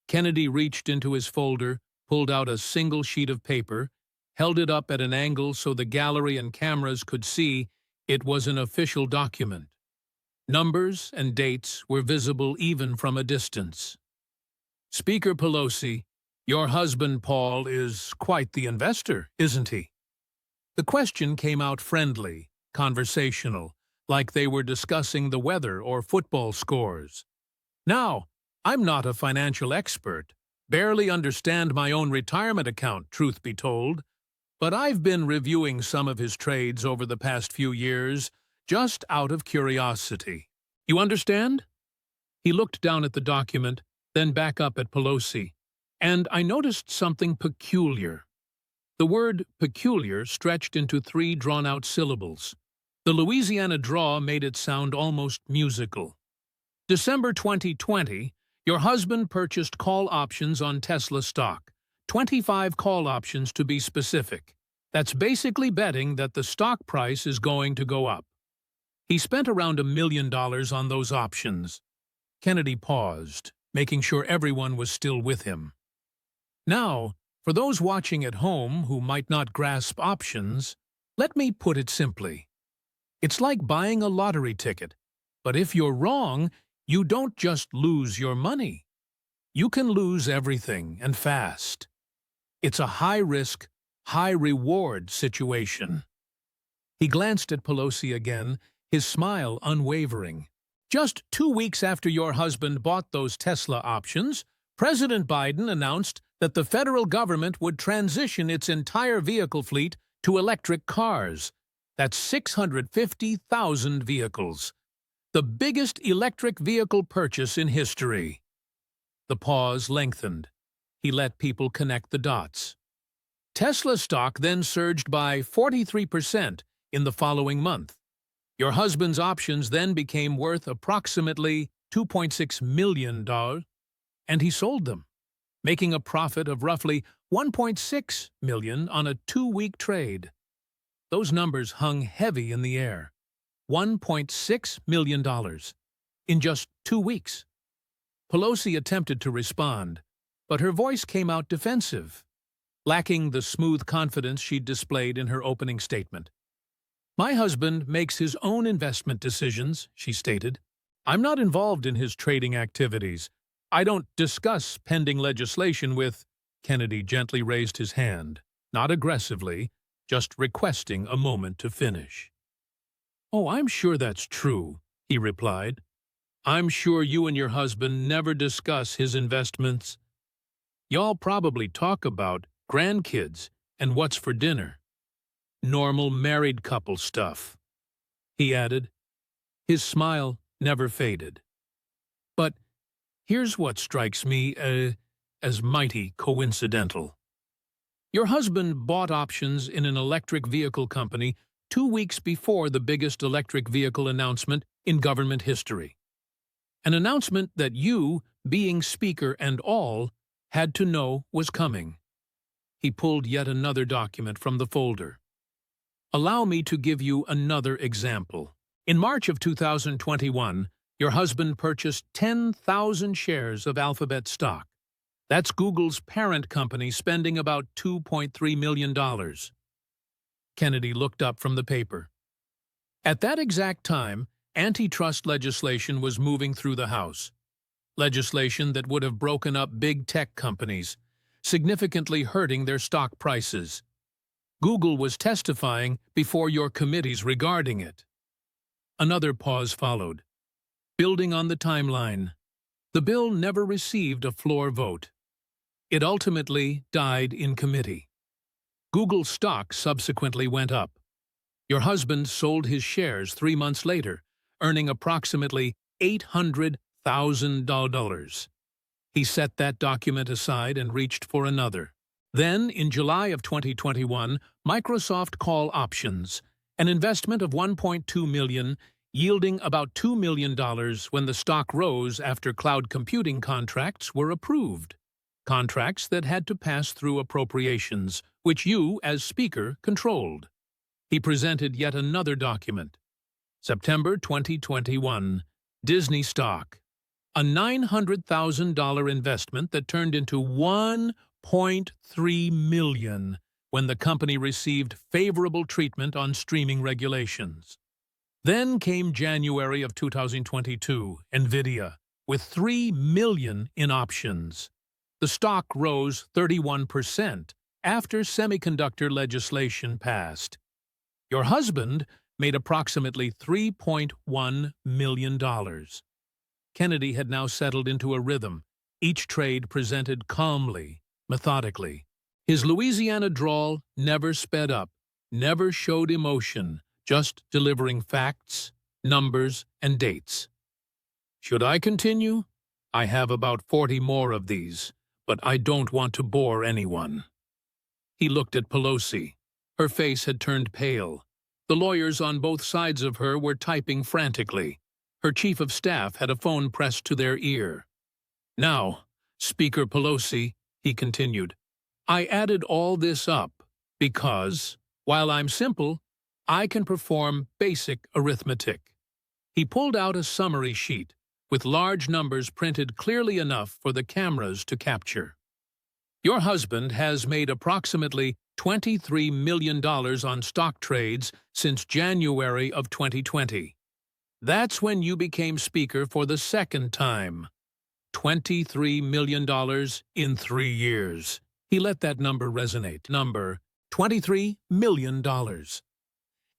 Kennedy reached into his folder, pulled out a single sheet of paper, held it up at an angle so the gallery and cameras could see it was an official document. Numbers and dates were visible even from a distance. "Speaker Pelosi, your husband Paul is quite the investor, isn't he?" The question came out friendly, conversational, like they were discussing the weather or football scores. "Now, I'm not a financial expert, barely understand my own retirement account, truth be told, but I've been reviewing some of his trades over the past few years, just out of curiosity. You understand?" He looked down at the document, then back up at Pelosi. And I noticed something peculiar. The word peculiar stretched into 3 drawn-out syllables. The Louisiana draw made it sound almost musical. December 2020, your husband purchased call options on Tesla stock, 25 call options to be specific. That's basically betting that the stock price is going to go up. He spent around $1 million on those options. Kennedy paused, making sure everyone was still with him. Now, for those watching at home who might not grasp options, let me put it simply. It's like buying a lottery ticket, but if you're wrong, you don't just lose your money. You can lose everything, and fast. It's a high-risk, high-reward situation. He glanced at Pelosi again, his smile unwavering. Just 2 weeks after your husband bought those Tesla options, President Biden announced that the federal government would transition its entire vehicle fleet to electric cars. That's 650,000 vehicles. The biggest electric vehicle purchase in history. The pause lengthened. He let people connect the dots. Tesla stock then surged by 43% in the following month. Your husband's options then became worth approximately $2.6 million, and he sold them, making a profit of roughly $1.6 million on a 2-week trade. Those numbers hung heavy in the air. $1.6 million in just 2 weeks. Pelosi attempted to respond, but her voice came out defensive, lacking the smooth confidence she'd displayed in her opening statement. My husband makes his own investment decisions, she stated. I'm not involved in his trading activities. I don't discuss pending legislation with... Kennedy gently raised his hand, not aggressively, just requesting a moment to finish. Oh, I'm sure that's true, he replied. I'm sure you and your husband never discuss his investments. Y'all probably talk about grandkids and what's for dinner. Normal married couple stuff, he added. His smile never faded. But here's what strikes me as mighty coincidental. Your husband bought options in an electric vehicle company 2 weeks before the biggest electric vehicle announcement in government history. An announcement that you, being speaker and all, had to know was coming. He pulled yet another document from the folder. Allow me to give you another example. In March of 2021, your husband purchased 10,000 shares of Alphabet stock. That's Google's parent company spending about $2.3 million. Kennedy looked up from the paper. At that exact time, antitrust legislation was moving through the House. Legislation that would have broken up big tech companies, significantly hurting their stock prices. Google was testifying before your committees regarding it. Another pause followed. Building on the timeline, the bill never received a floor vote. It ultimately died in committee. Google's stock subsequently went up. Your husband sold his shares 3 months later, earning approximately $800,000. He set that document aside and reached for another. Then, in July of 2021, Microsoft call options, an investment of $1.2 million, yielding about $2 million when the stock rose after cloud computing contracts were approved. Contracts that had to pass through appropriations, which you, as Speaker, controlled. He presented yet another document. September 2021, Disney stock. A $900,000 investment that turned into $1.3 million when the company received favorable treatment on streaming regulations. Then came January of 2022, NVIDIA, with $3 million in options. The stock rose 31% after semiconductor legislation passed. Your husband made approximately $3.1 million. Kennedy had now settled into a rhythm, each trade presented calmly, methodically. His Louisiana drawl never sped up, never showed emotion, just delivering facts, numbers, and dates. Should I continue? I have about 40 more of these, but I don't want to bore anyone." He looked at Pelosi. Her face had turned pale. The lawyers on both sides of her were typing frantically. Her chief of staff had a phone pressed to their ear. "Now, Speaker Pelosi," he continued, "I added all this up because, while I'm simple, I can perform basic arithmetic." He pulled out a summary sheet with large numbers printed clearly enough for the cameras to capture. "Your husband has made approximately $23 million on stock trades since January of 2020. That's when you became Speaker for the second time. $23 million in 3 years." He let that number resonate. Number, $23 million.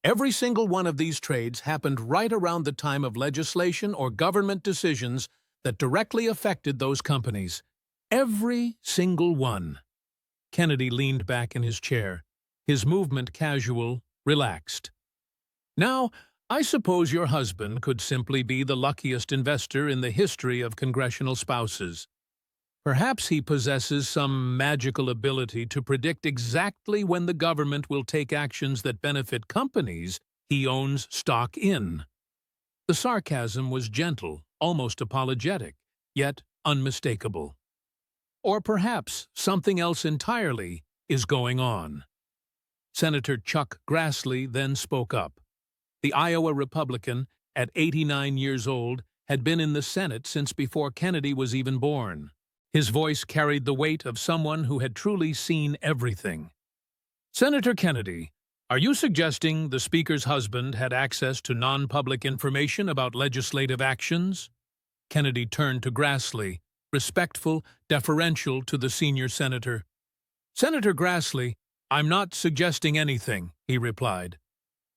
Every single one of these trades happened right around the time of legislation or government decisions that directly affected those companies. Every single one. Kennedy leaned back in his chair, his movement casual, relaxed. "Now, I suppose your husband could simply be the luckiest investor in the history of congressional spouses. Perhaps he possesses some magical ability to predict exactly when the government will take actions that benefit companies he owns stock in." The sarcasm was gentle, almost apologetic, yet unmistakable. "Or perhaps something else entirely is going on." Senator Chuck Grassley then spoke up. The Iowa Republican, at 89 years old, had been in the Senate since before Kennedy was even born. His voice carried the weight of someone who had truly seen everything. "Senator Kennedy, are you suggesting the Speaker's husband had access to non-public information about legislative actions?" Kennedy turned to Grassley, respectful, deferential to the senior senator. "Senator Grassley, I'm not suggesting anything," he replied.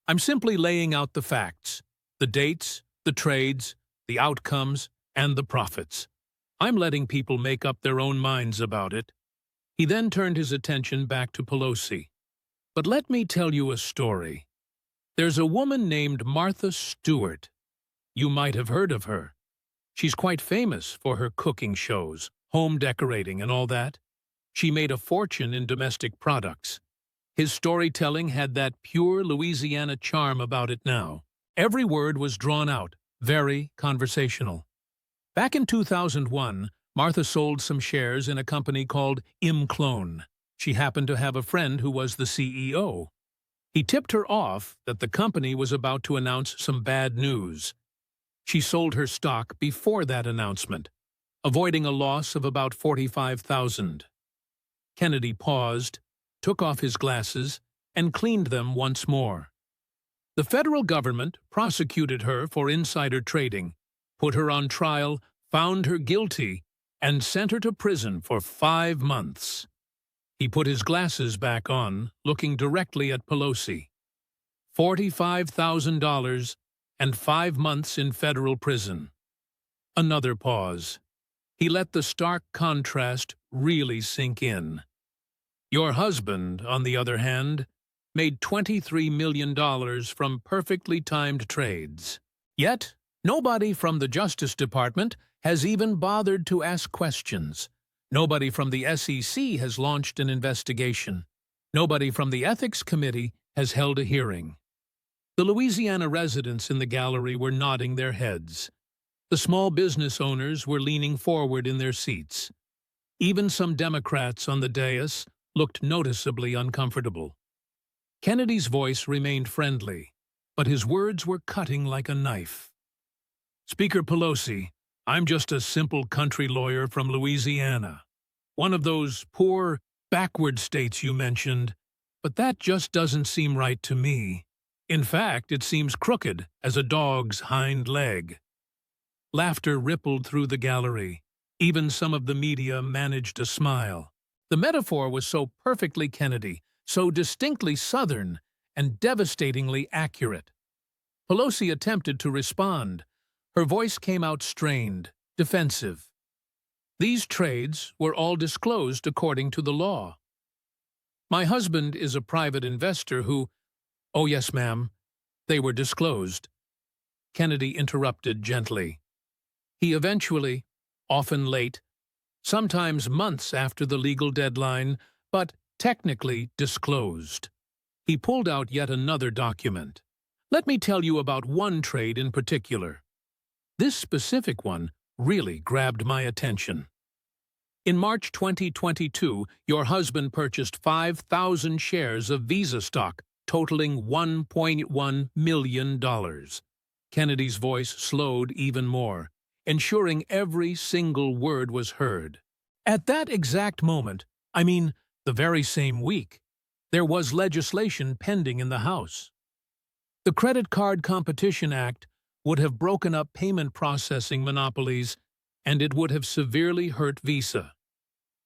"I'm simply laying out the facts, the dates, the trades, the outcomes, and the profits. I'm letting people make up their own minds about it." He then turned his attention back to Pelosi. "But let me tell you a story. There's a woman named Martha Stewart. You might have heard of her. She's quite famous for her cooking shows, home decorating, and all that. She made a fortune in domestic products. His storytelling had that pure Louisiana charm about it now. Every word was drawn out, very conversational. Back in 2001, Martha sold some shares in a company called Imclone. She happened to have a friend who was the CEO. He tipped her off that the company was about to announce some bad news. She sold her stock before that announcement, avoiding a loss of about $45,000. Kennedy paused, took off his glasses, and cleaned them once more. The federal government prosecuted her for insider trading, put her on trial, found her guilty, and sent her to prison for 5 months. He put his glasses back on, looking directly at Pelosi. $45,000 and 5 months in federal prison. Another pause. He let the stark contrast really sink in. Your husband, on the other hand, made $23 million from perfectly timed trades. Yet, nobody from the Justice Department has even bothered to ask questions. Nobody from the SEC has launched an investigation. Nobody from the Ethics Committee has held a hearing. The Louisiana residents in the gallery were nodding their heads. The small business owners were leaning forward in their seats. Even some Democrats on the dais looked noticeably uncomfortable. Kennedy's voice remained friendly, but his words were cutting like a knife. "Speaker Pelosi, I'm just a simple country lawyer from Louisiana. One of those poor, backward states you mentioned, but that just doesn't seem right to me. In fact, it seems crooked as a dog's hind leg." Laughter rippled through the gallery. Even some of the media managed a smile. The metaphor was so perfectly Kennedy, so distinctly Southern, and devastatingly accurate. Pelosi attempted to respond. Her voice came out strained, defensive. "These trades were all disclosed according to the law. My husband is a private investor who—" "Oh, yes, ma'am. They were disclosed." Kennedy interrupted gently. He eventually, often late, sometimes months after the legal deadline, but technically disclosed. He pulled out yet another document. Let me tell you about one trade in particular. This specific one really grabbed my attention. In March 2022, your husband purchased 5,000 shares of Visa stock, totaling $1.1 million. Kennedy's voice slowed even more, ensuring every single word was heard. At that exact moment, the very same week, there was legislation pending in the House. The Credit Card Competition Act would have broken up payment processing monopolies, and it would have severely hurt Visa.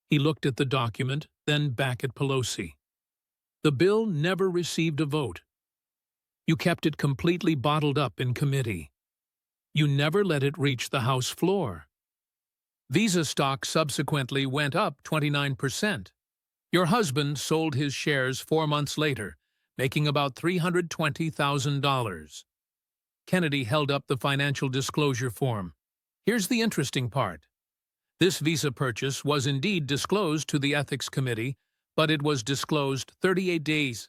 He looked at the document, then back at Pelosi. The bill never received a vote. You kept it completely bottled up in committee. You never let it reach the House floor. Visa stock subsequently went up 29%. Your husband sold his shares 4 months later, making about $320,000. Kennedy held up the financial disclosure form. Here's the interesting part. This Visa purchase was indeed disclosed to the Ethics Committee, but it was disclosed 38 days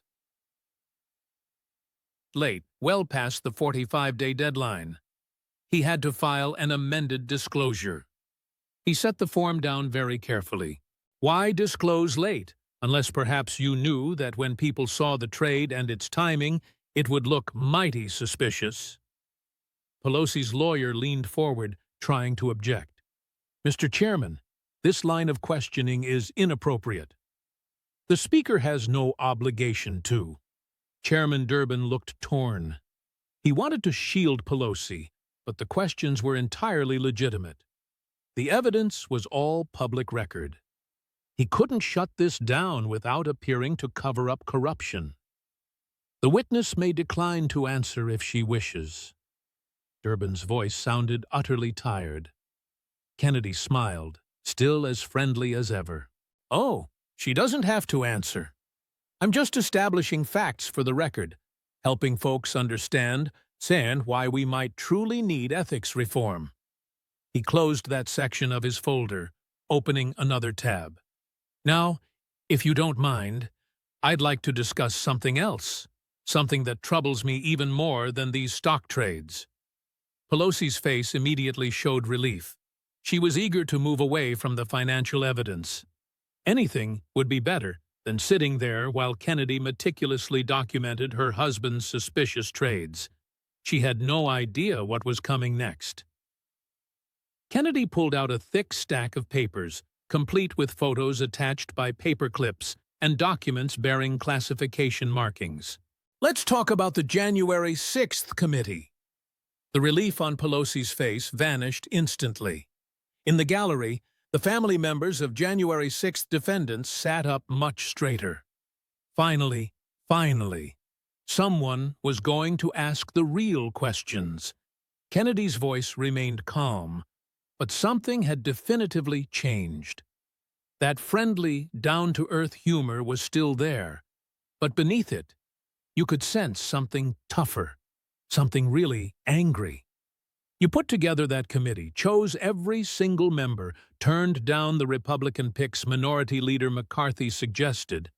late, well past the 45-day deadline. He had to file an amended disclosure. He set the form down very carefully. Why disclose late, unless perhaps you knew that when people saw the trade and its timing, it would look mighty suspicious? Pelosi's lawyer leaned forward, trying to object. Mr. Chairman, this line of questioning is inappropriate. The Speaker has no obligation to. Chairman Durbin looked torn. He wanted to shield Pelosi, but the questions were entirely legitimate. The evidence was all public record. He couldn't shut this down without appearing to cover up corruption. The witness may decline to answer if she wishes. Durbin's voice sounded utterly tired. Kennedy smiled, still as friendly as ever. Oh, she doesn't have to answer. I'm just establishing facts for the record, helping folks understand why we might truly need ethics reform. He closed that section of his folder, opening another tab. Now, if you don't mind, I'd like to discuss something else, something that troubles me even more than these stock trades. Pelosi's face immediately showed relief. She was eager to move away from the financial evidence. Anything would be better than sitting there while Kennedy meticulously documented her husband's suspicious trades. She had no idea what was coming next. Kennedy pulled out a thick stack of papers, complete with photos attached by paper clips and documents bearing classification markings. Let's talk about the January 6th committee. The relief on Pelosi's face vanished instantly. In the gallery, the family members of January 6th defendants sat up much straighter. Finally, someone was going to ask the real questions. Kennedy's voice remained calm, but something had definitively changed. That friendly, down-to-earth humor was still there, but beneath it, you could sense something tougher, something really angry. You put together that committee, chose every single member, turned down the Republican picks Minority Leader McCarthy suggested,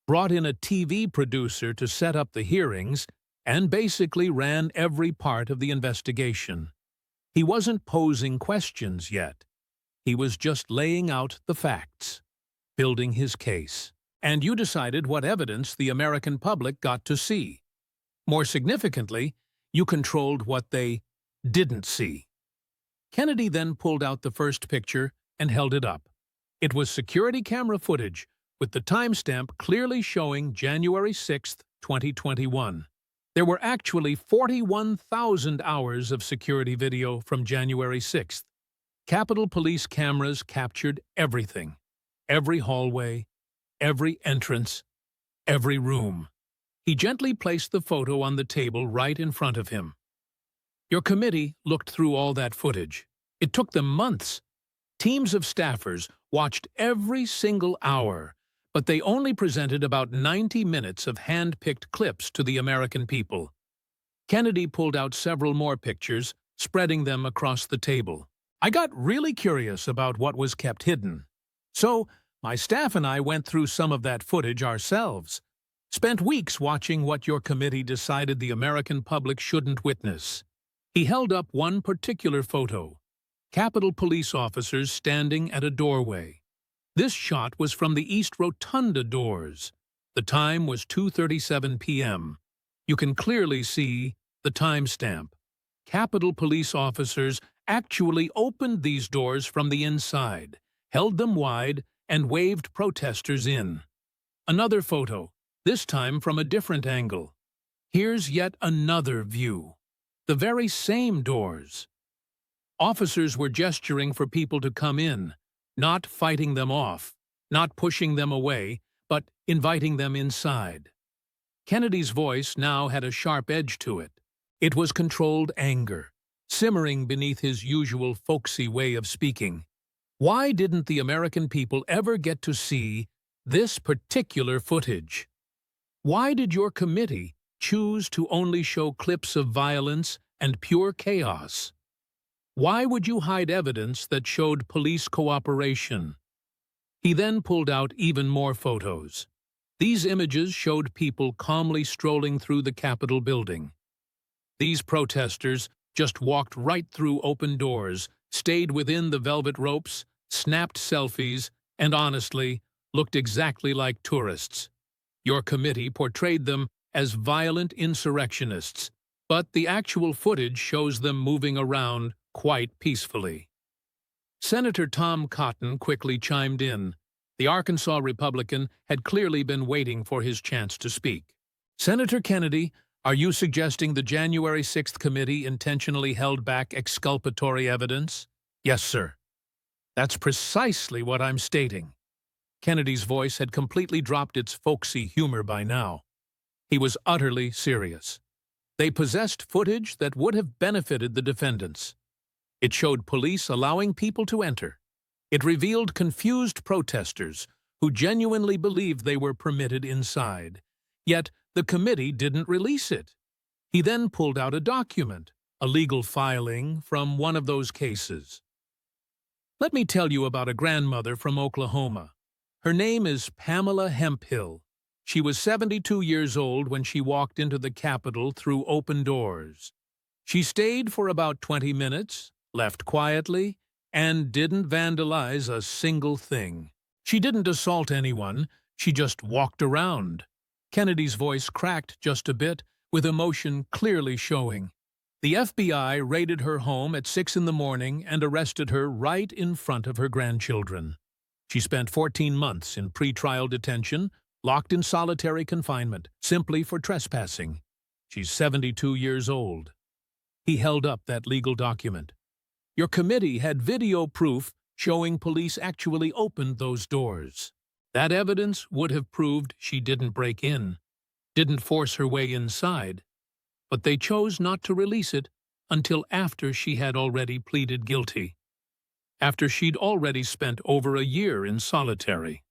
brought in a TV producer to set up the hearings, and basically ran every part of the investigation. He wasn't posing questions yet. He was just laying out the facts, building his case. And you decided what evidence the American public got to see. More significantly, you controlled what they didn't see. Kennedy then pulled out the first picture and held it up. It was security camera footage, with the timestamp clearly showing January 6, 2021. There were actually 41,000 hours of security video from January 6th. Capitol Police cameras captured everything. Every hallway, every entrance, every room. He gently placed the photo on the table right in front of him. Your committee looked through all that footage. It took them months. Teams of staffers watched every single hour, but they only presented about 90 minutes of hand-picked clips to the American people. Kennedy pulled out several more pictures, spreading them across the table. I got really curious about what was kept hidden. So, my staff and I went through some of that footage ourselves. Spent weeks watching what your committee decided the American public shouldn't witness. He held up one particular photo. Capitol police officers standing at a doorway. This shot was from the East Rotunda doors. The time was 2:37 p.m. You can clearly see the timestamp. Capitol police officers actually opened these doors from the inside, held them wide, and waved protesters in. Another photo, this time from a different angle. Here's yet another view. The very same doors. Officers were gesturing for people to come in, not fighting them off, not pushing them away, but inviting them inside. Kennedy's voice now had a sharp edge to it. It was controlled anger, simmering beneath his usual folksy way of speaking. Why didn't the American people ever get to see this particular footage? Why did your committee choose to only show clips of violence and pure chaos? Why would you hide evidence that showed police cooperation? He then pulled out even more photos. These images showed people calmly strolling through the Capitol building. These protesters just walked right through open doors, stayed within the velvet ropes, snapped selfies, and honestly, looked exactly like tourists. Your committee portrayed them as violent insurrectionists, but the actual footage shows them moving around quite peacefully. Senator Tom Cotton quickly chimed in. The Arkansas Republican had clearly been waiting for his chance to speak. Senator Kennedy, are you suggesting the January 6th committee intentionally held back exculpatory evidence? Yes, sir. That's precisely what I'm stating. Kennedy's voice had completely dropped its folksy humor by now. He was utterly serious. They possessed footage that would have benefited the defendants. It showed police allowing people to enter. It revealed confused protesters who genuinely believed they were permitted inside. Yet the committee didn't release it. He then pulled out a document, a legal filing from one of those cases. Let me tell you about a grandmother from Oklahoma. Her name is Pamela Hemphill. She was 72 years old when she walked into the Capitol through open doors. She stayed for about 20 minutes, left quietly, and didn't vandalize a single thing. She didn't assault anyone, she just walked around. Kennedy's voice cracked just a bit, with emotion clearly showing. The FBI raided her home at 6 in the morning and arrested her right in front of her grandchildren. She spent 14 months in pretrial detention, locked in solitary confinement, simply for trespassing. She's 72 years old. He held up that legal document. Your committee had video proof showing police actually opened those doors. That evidence would have proved she didn't break in, didn't force her way inside, but they chose not to release it until after she had already pleaded guilty, after she'd already spent over a year in solitary.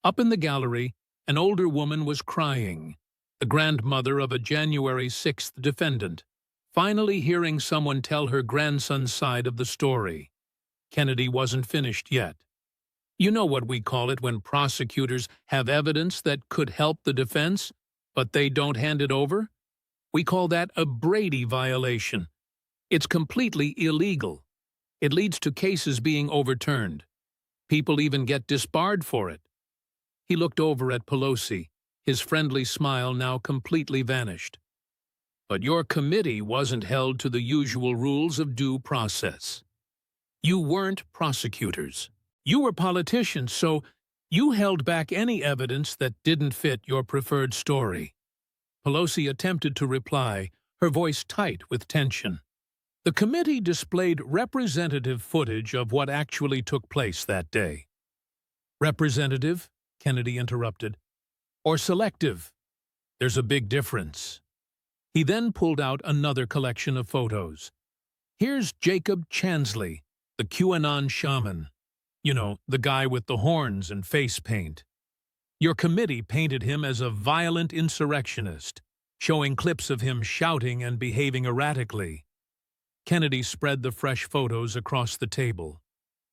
Up in the gallery, an older woman was crying, the grandmother of a January 6th defendant, finally hearing someone tell her grandson's side of the story. Kennedy wasn't finished yet. You know what we call it when prosecutors have evidence that could help the defense, but they don't hand it over? We call that a Brady violation. It's completely illegal. It leads to cases being overturned. People even get disbarred for it. He looked over at Pelosi, his friendly smile now completely vanished. But your committee wasn't held to the usual rules of due process. You weren't prosecutors. You were politicians, so you held back any evidence that didn't fit your preferred story. Pelosi attempted to reply, her voice tight with tension. The committee displayed representative footage of what actually took place that day. Representative? Kennedy interrupted. Or selective? There's a big difference. He then pulled out another collection of photos. Here's Jacob Chansley, the QAnon shaman. You know, the guy with the horns and face paint. Your committee painted him as a violent insurrectionist, showing clips of him shouting and behaving erratically. Kennedy spread the fresh photos across the table.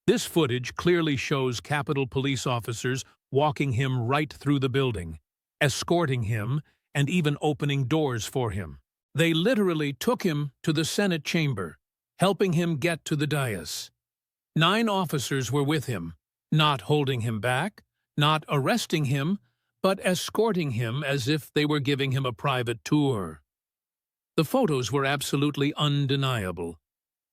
This footage clearly shows Capitol police officers walking him right through the building, escorting him, and even opening doors for him. They literally took him to the Senate chamber, helping him get to the dais. 9 officers were with him, not holding him back, not arresting him, but escorting him as if they were giving him a private tour. The photos were absolutely undeniable.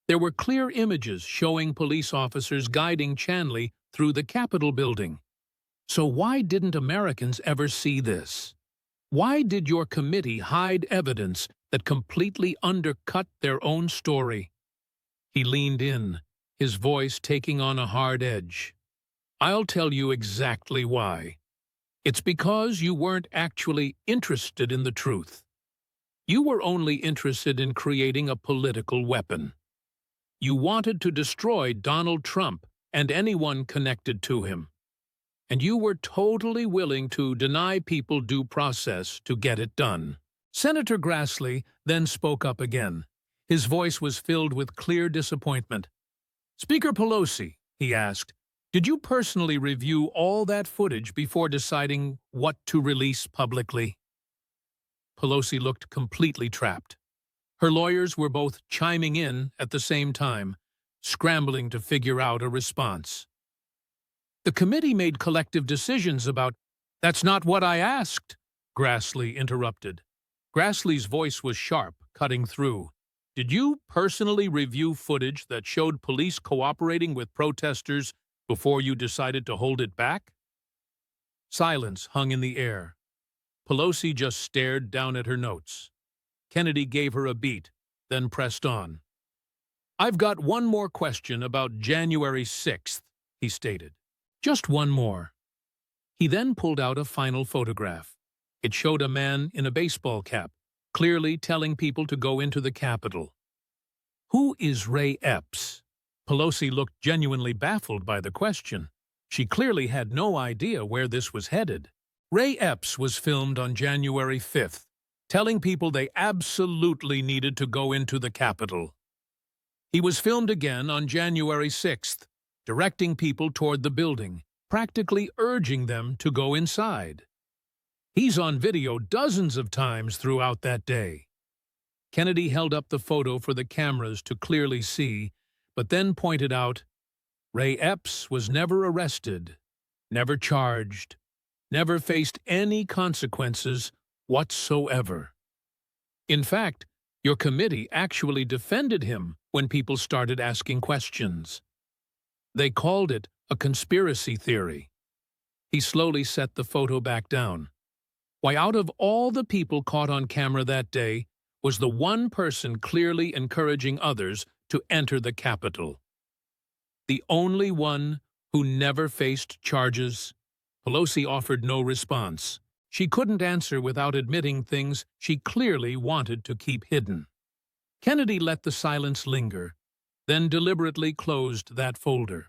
There were clear images showing police officers guiding Chanley through the Capitol building. So why didn't Americans ever see this? Why did your committee hide evidence that completely undercut their own story? He leaned in, his voice taking on a hard edge. I'll tell you exactly why. It's because you weren't actually interested in the truth. You were only interested in creating a political weapon. You wanted to destroy Donald Trump and anyone connected to him. And you were totally willing to deny people due process to get it done. Senator Grassley then spoke up again. His voice was filled with clear disappointment. Speaker Pelosi, he asked, did you personally review all that footage before deciding what to release publicly? Pelosi looked completely trapped. Her lawyers were both chiming in at the same time, scrambling to figure out a response. The committee made collective decisions about, that's not what I asked, Grassley interrupted. Grassley's voice was sharp, cutting through. Did you personally review footage that showed police cooperating with protesters before you decided to hold it back? Silence hung in the air. Pelosi just stared down at her notes. Kennedy gave her a beat, then pressed on. I've got one more question about January 6th, he stated. Just one more. He then pulled out a final photograph. It showed a man in a baseball cap, clearly telling people to go into the Capitol. Who is Ray Epps? Pelosi looked genuinely baffled by the question. She clearly had no idea where this was headed. Ray Epps was filmed on January 5th, telling people they absolutely needed to go into the Capitol. He was filmed again on January 6th, directing people toward the building, practically urging them to go inside. He's on video dozens of times throughout that day. Kennedy held up the photo for the cameras to clearly see, but then pointed out, Ray Epps was never arrested, never charged, never faced any consequences whatsoever. In fact, your committee actually defended him when people started asking questions. They called it a conspiracy theory. He slowly set the photo back down. Why, out of all the people caught on camera that day, was the one person clearly encouraging others to enter the Capitol. The only one who never faced charges. Pelosi offered no response. She couldn't answer without admitting things she clearly wanted to keep hidden. Kennedy let the silence linger, then deliberately closed that folder.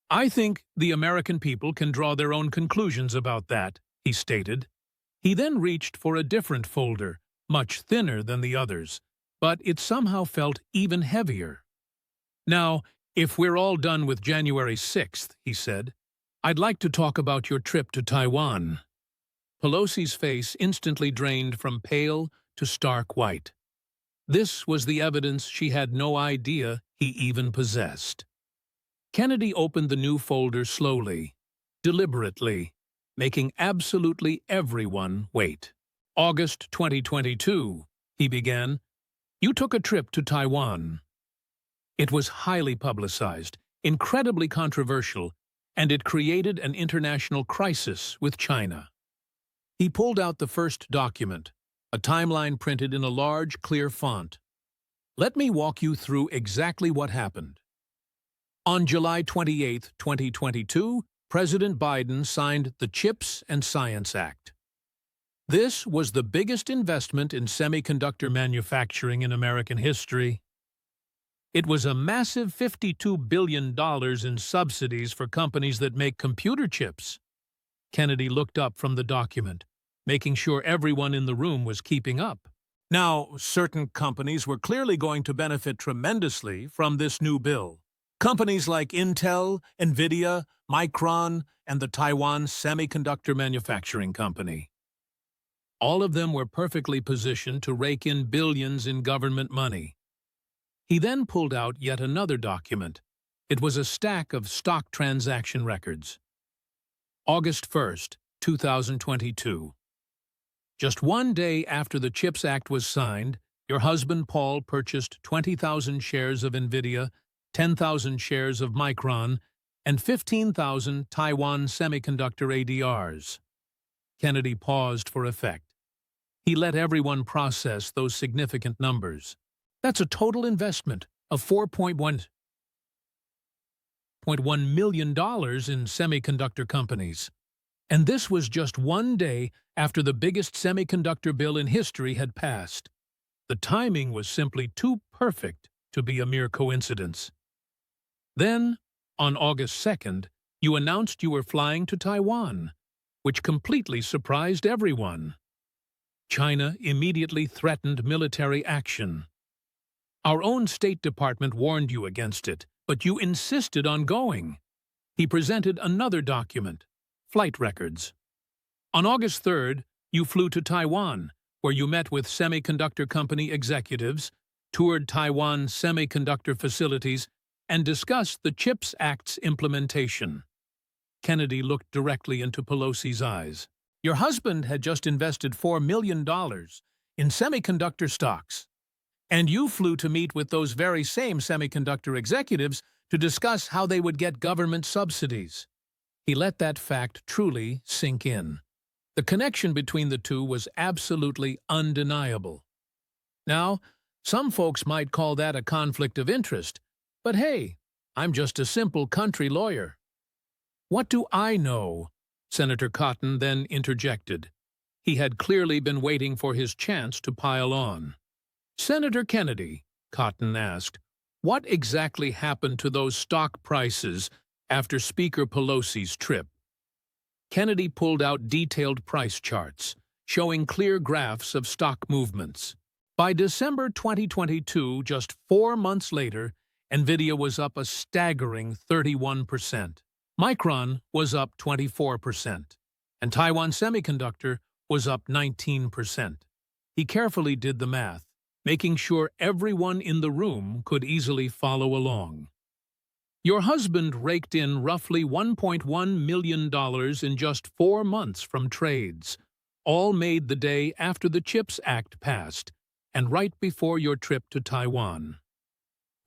I think the American people can draw their own conclusions about that, he stated. He then reached for a different folder, much thinner than the others, but it somehow felt even heavier. Now, if we're all done with January 6th, he said, I'd like to talk about your trip to Taiwan. Pelosi's face instantly drained from pale to stark white. This was the evidence she had no idea he even possessed. Kennedy opened the new folder slowly, deliberately, making absolutely everyone wait. August 2022, he began. You took a trip to Taiwan. It was highly publicized, incredibly controversial, and it created an international crisis with China. He pulled out the first document, a timeline printed in a large, clear font. Let me walk you through exactly what happened. On July 28, 2022, President Biden signed the CHIPS and Science Act. This was the biggest investment in semiconductor manufacturing in American history. It was a massive $52 billion in subsidies for companies that make computer chips. Kennedy looked up from the document, making sure everyone in the room was keeping up. Now, certain companies were clearly going to benefit tremendously from this new bill. Companies like Intel, Nvidia, Micron, and the Taiwan Semiconductor Manufacturing Company. All of them were perfectly positioned to rake in billions in government money. He then pulled out yet another document. It was a stack of stock transaction records. August 1st, 2022. Just one day after the CHIPS Act was signed, your husband Paul purchased 20,000 shares of Nvidia, 10,000 shares of Micron, and 15,000 Taiwan Semiconductor ADRs. Kennedy paused for effect. He let everyone process those significant numbers. That's a total investment of $4.1 million in semiconductor companies. And this was just one day after the biggest semiconductor bill in history had passed. The timing was simply too perfect to be a mere coincidence. Then, on August 2nd, you announced you were flying to Taiwan, which completely surprised everyone. China immediately threatened military action. Our own State Department warned you against it, but you insisted on going. He presented another document, flight records. On August 3rd, you flew to Taiwan, where you met with semiconductor company executives, toured Taiwan semiconductor facilities, and discussed the CHIPS Act's implementation. Kennedy looked directly into Pelosi's eyes. Your husband had just invested $4 million in semiconductor stocks, and you flew to meet with those very same semiconductor executives to discuss how they would get government subsidies. He let that fact truly sink in. The connection between the two was absolutely undeniable. Now, some folks might call that a conflict of interest, but hey, I'm just a simple country lawyer. What do I know? Senator Cotton then interjected. He had clearly been waiting for his chance to pile on. Senator Kennedy, Cotton asked, what exactly happened to those stock prices after Speaker Pelosi's trip? Kennedy pulled out detailed price charts, showing clear graphs of stock movements. By December 2022, just 4 months later, Nvidia was up a staggering 31%. Micron was up 24%, and Taiwan Semiconductor was up 19%. He carefully did the math, making sure everyone in the room could easily follow along. Your husband raked in roughly $1.1 million in just 4 months from trades, all made the day after the CHIPS Act passed, and right before your trip to Taiwan.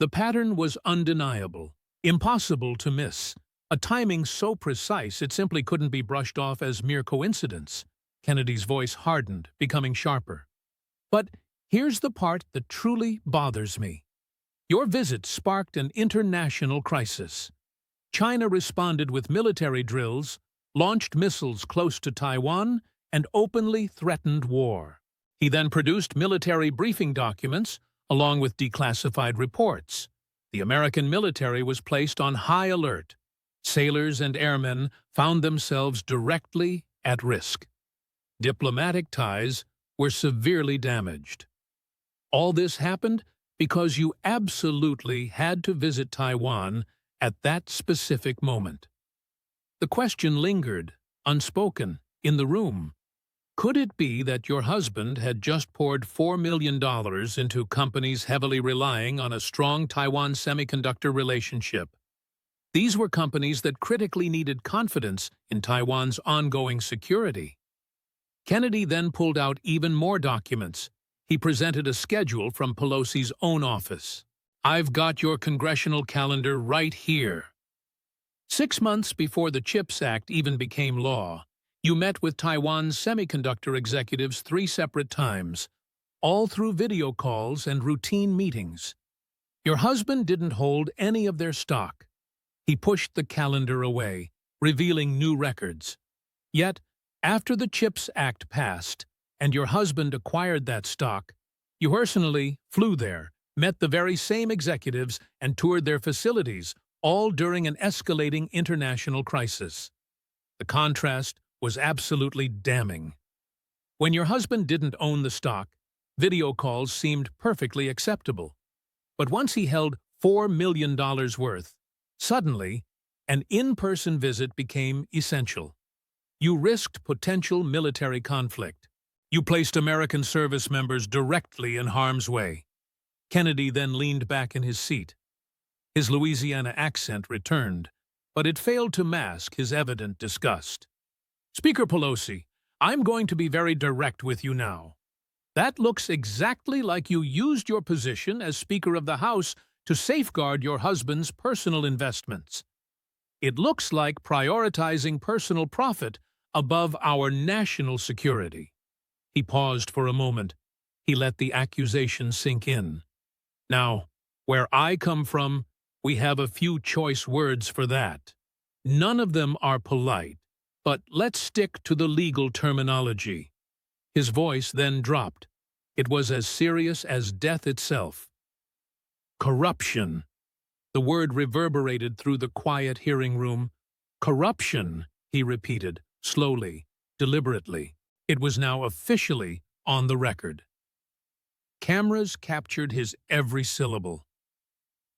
The pattern was undeniable, impossible to miss, a timing so precise it simply couldn't be brushed off as mere coincidence. Kennedy's voice hardened, becoming sharper. But here's the part that truly bothers me. Your visit sparked an international crisis. China responded with military drills, launched missiles close to Taiwan, and openly threatened war. He then produced military briefing documents, along with declassified reports. The American military was placed on high alert. Sailors and airmen found themselves directly at risk. Diplomatic ties were severely damaged. All this happened because you absolutely had to visit Taiwan at that specific moment. The question lingered, unspoken, in the room. Could it be that your husband had just poured $4 million into companies heavily relying on a strong Taiwan semiconductor relationship? These were companies that critically needed confidence in Taiwan's ongoing security. Kennedy then pulled out even more documents. He presented a schedule from Pelosi's own office. I've got your congressional calendar right here. 6 months before the CHIPS Act even became law, you met with Taiwan's semiconductor executives 3 separate times, all through video calls and routine meetings. Your husband didn't hold any of their stock. He pushed the calendar away, revealing new records. Yet, after the CHIPS Act passed and your husband acquired that stock, you personally flew there, met the very same executives, and toured their facilities, all during an escalating international crisis. The contrast was absolutely damning. When your husband didn't own the stock, Video calls seemed perfectly acceptable. But once he held $4 million worth, suddenly, an in-person visit became essential. You risked potential military conflict. You placed American service members directly in harm's way. Kennedy then leaned back in his seat. His Louisiana accent returned, but it failed to mask his evident disgust. Speaker Pelosi, I'm going to be very direct with you now. That looks exactly like you used your position as Speaker of the House to safeguard your husband's personal investments. It looks like prioritizing personal profit above our national security. He paused for a moment. He let the accusation sink in. Now, where I come from, we have a few choice words for that. None of them are polite, but let's stick to the legal terminology. His voice then dropped. It was as serious as death itself. Corruption. The word reverberated through the quiet hearing room. Corruption, he repeated, slowly, deliberately. It was now officially on the record. Cameras captured his every syllable.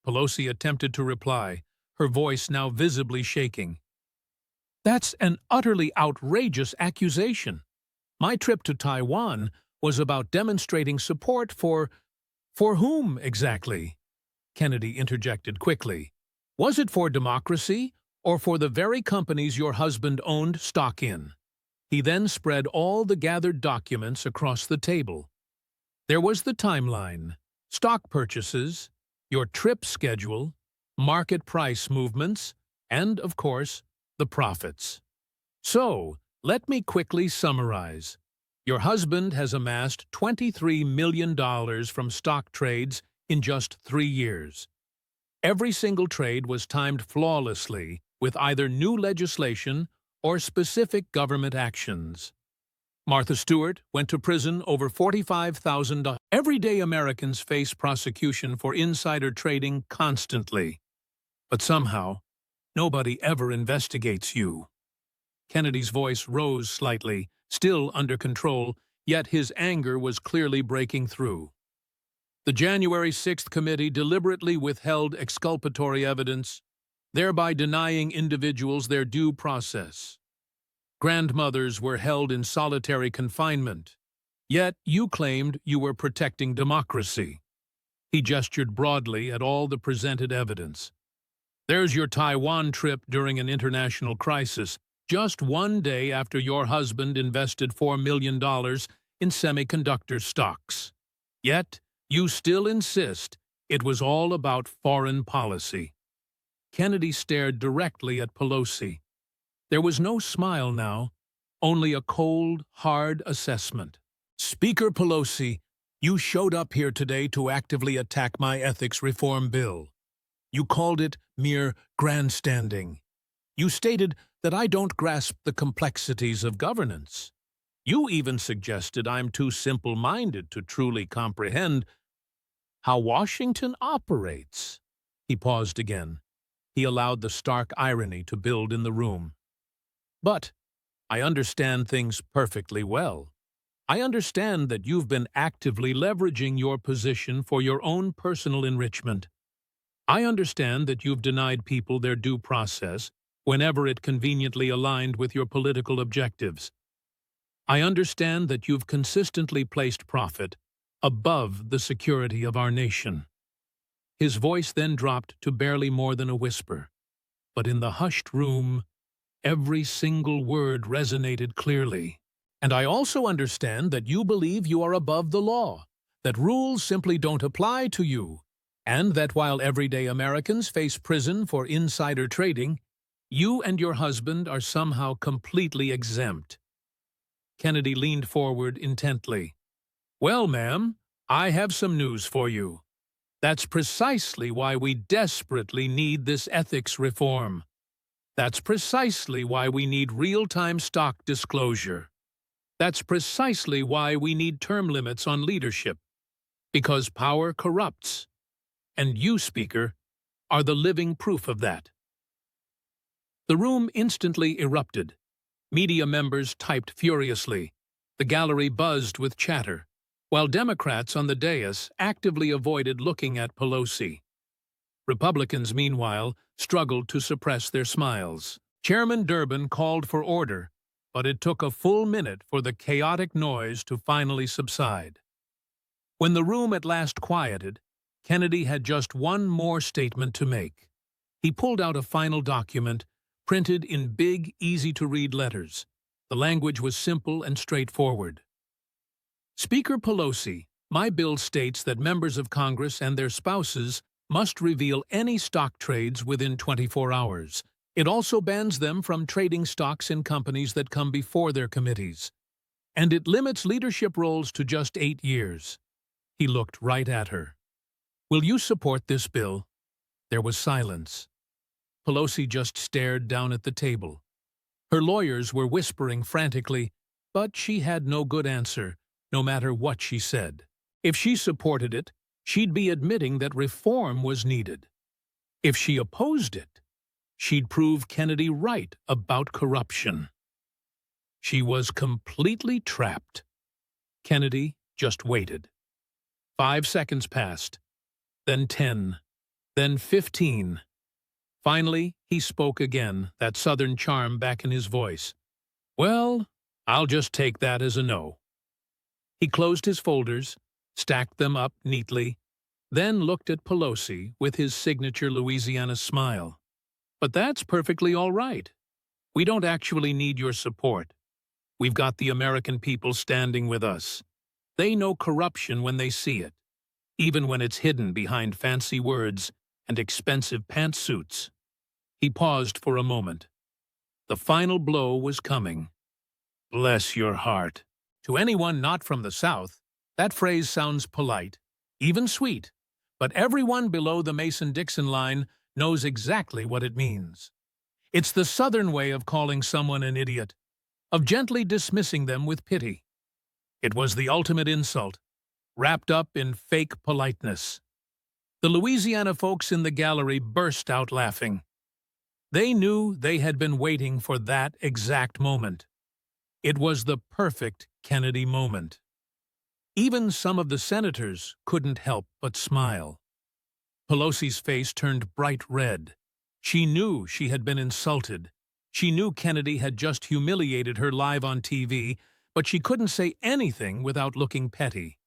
Pelosi attempted to reply, her voice now visibly shaking. That's an utterly outrageous accusation. My trip to Taiwan was about demonstrating support for whom exactly? Kennedy interjected quickly. Was it for democracy or for the very companies your husband owned stock in? He then spread all the gathered documents across the table. There was the timeline, stock purchases, your trip schedule, market price movements, and, of course, the profits. So, let me quickly summarize. Your husband has amassed $23 million from stock trades in just 3 years. Every single trade was timed flawlessly with either new legislation or specific government actions. Martha Stewart went to prison over $45,000. Everyday Americans face prosecution for insider trading constantly. But somehow, nobody ever investigates you. Kennedy's voice rose slightly, still under control, yet his anger was clearly breaking through. The January 6th committee deliberately withheld exculpatory evidence, thereby denying individuals their due process. Grandmothers were held in solitary confinement, yet you claimed you were protecting democracy. He gestured broadly at all the presented evidence. There's your Taiwan trip during an international crisis, just 1 day after your husband invested $4 million in semiconductor stocks. Yet, you still insist it was all about foreign policy. Kennedy stared directly at Pelosi. There was no smile now, only a cold, hard assessment. Speaker Pelosi, you showed up here today to actively attack my ethics reform bill. You called it mere grandstanding. You stated that I don't grasp the complexities of governance. You even suggested I'm too simple-minded to truly comprehend how Washington operates. He paused again. He allowed the stark irony to build in the room. But I understand things perfectly well. I understand that you've been actively leveraging your position for your own personal enrichment. I understand that you've denied people their due process whenever it conveniently aligned with your political objectives. I understand that you've consistently placed profit above the security of our nation. His voice then dropped to barely more than a whisper, but in the hushed room, every single word resonated clearly. And I also understand that you believe you are above the law, that rules simply don't apply to you, and that while everyday Americans face prison for insider trading, you and your husband are somehow completely exempt. Kennedy leaned forward intently. Well, ma'am, I have some news for you. That's precisely why we desperately need this ethics reform. That's precisely why we need real-time stock disclosure. That's precisely why we need term limits on leadership. Because power corrupts. And you, Speaker, are the living proof of that. The room instantly erupted. Media members typed furiously. The gallery buzzed with chatter. while Democrats on the dais actively avoided looking at Pelosi. Republicans, meanwhile, struggled to suppress their smiles. Chairman Durbin called for order, but it took a full minute for the chaotic noise to finally subside. When the room at last quieted, Kennedy had just one more statement to make. He pulled out a final document, printed in big, easy-to-read letters. The language was simple and straightforward. Speaker Pelosi, my bill states that members of Congress and their spouses must reveal any stock trades within 24 hours. It also bans them from trading stocks in companies that come before their committees. And it limits leadership roles to just 8 years. He looked right at her. Will you support this bill? There was silence. Pelosi just stared down at the table. Her lawyers were whispering frantically, but she had no good answer, no matter what she said. If she supported it, she'd be admitting that reform was needed. If she opposed it, she'd prove Kennedy right about corruption. She was completely trapped. Kennedy just waited. 5 seconds passed, then 10, then 15. Finally, he spoke again, that Southern charm back in his voice. Well, I'll just take that as a no. He closed his folders, stacked them up neatly, then looked at Pelosi with his signature Louisiana smile. But that's perfectly all right. We don't actually need your support. We've got the American people standing with us. They know corruption when they see it, even when it's hidden behind fancy words and expensive pantsuits. He paused for a moment. The final blow was coming. Bless your heart. To anyone not from the South, that phrase sounds polite, even sweet, but everyone below the Mason-Dixon line knows exactly what it means. It's the Southern way of calling someone an idiot, of gently dismissing them with pity. It was the ultimate insult, wrapped up in fake politeness. The Louisiana folks in the gallery burst out laughing. They knew they had been waiting for that exact moment. It was the perfect Kennedy moment. Even some of the senators couldn't help but smile. Pelosi's face turned bright red. She knew she had been insulted. She knew Kennedy had just humiliated her live on TV, but she couldn't say anything without looking petty.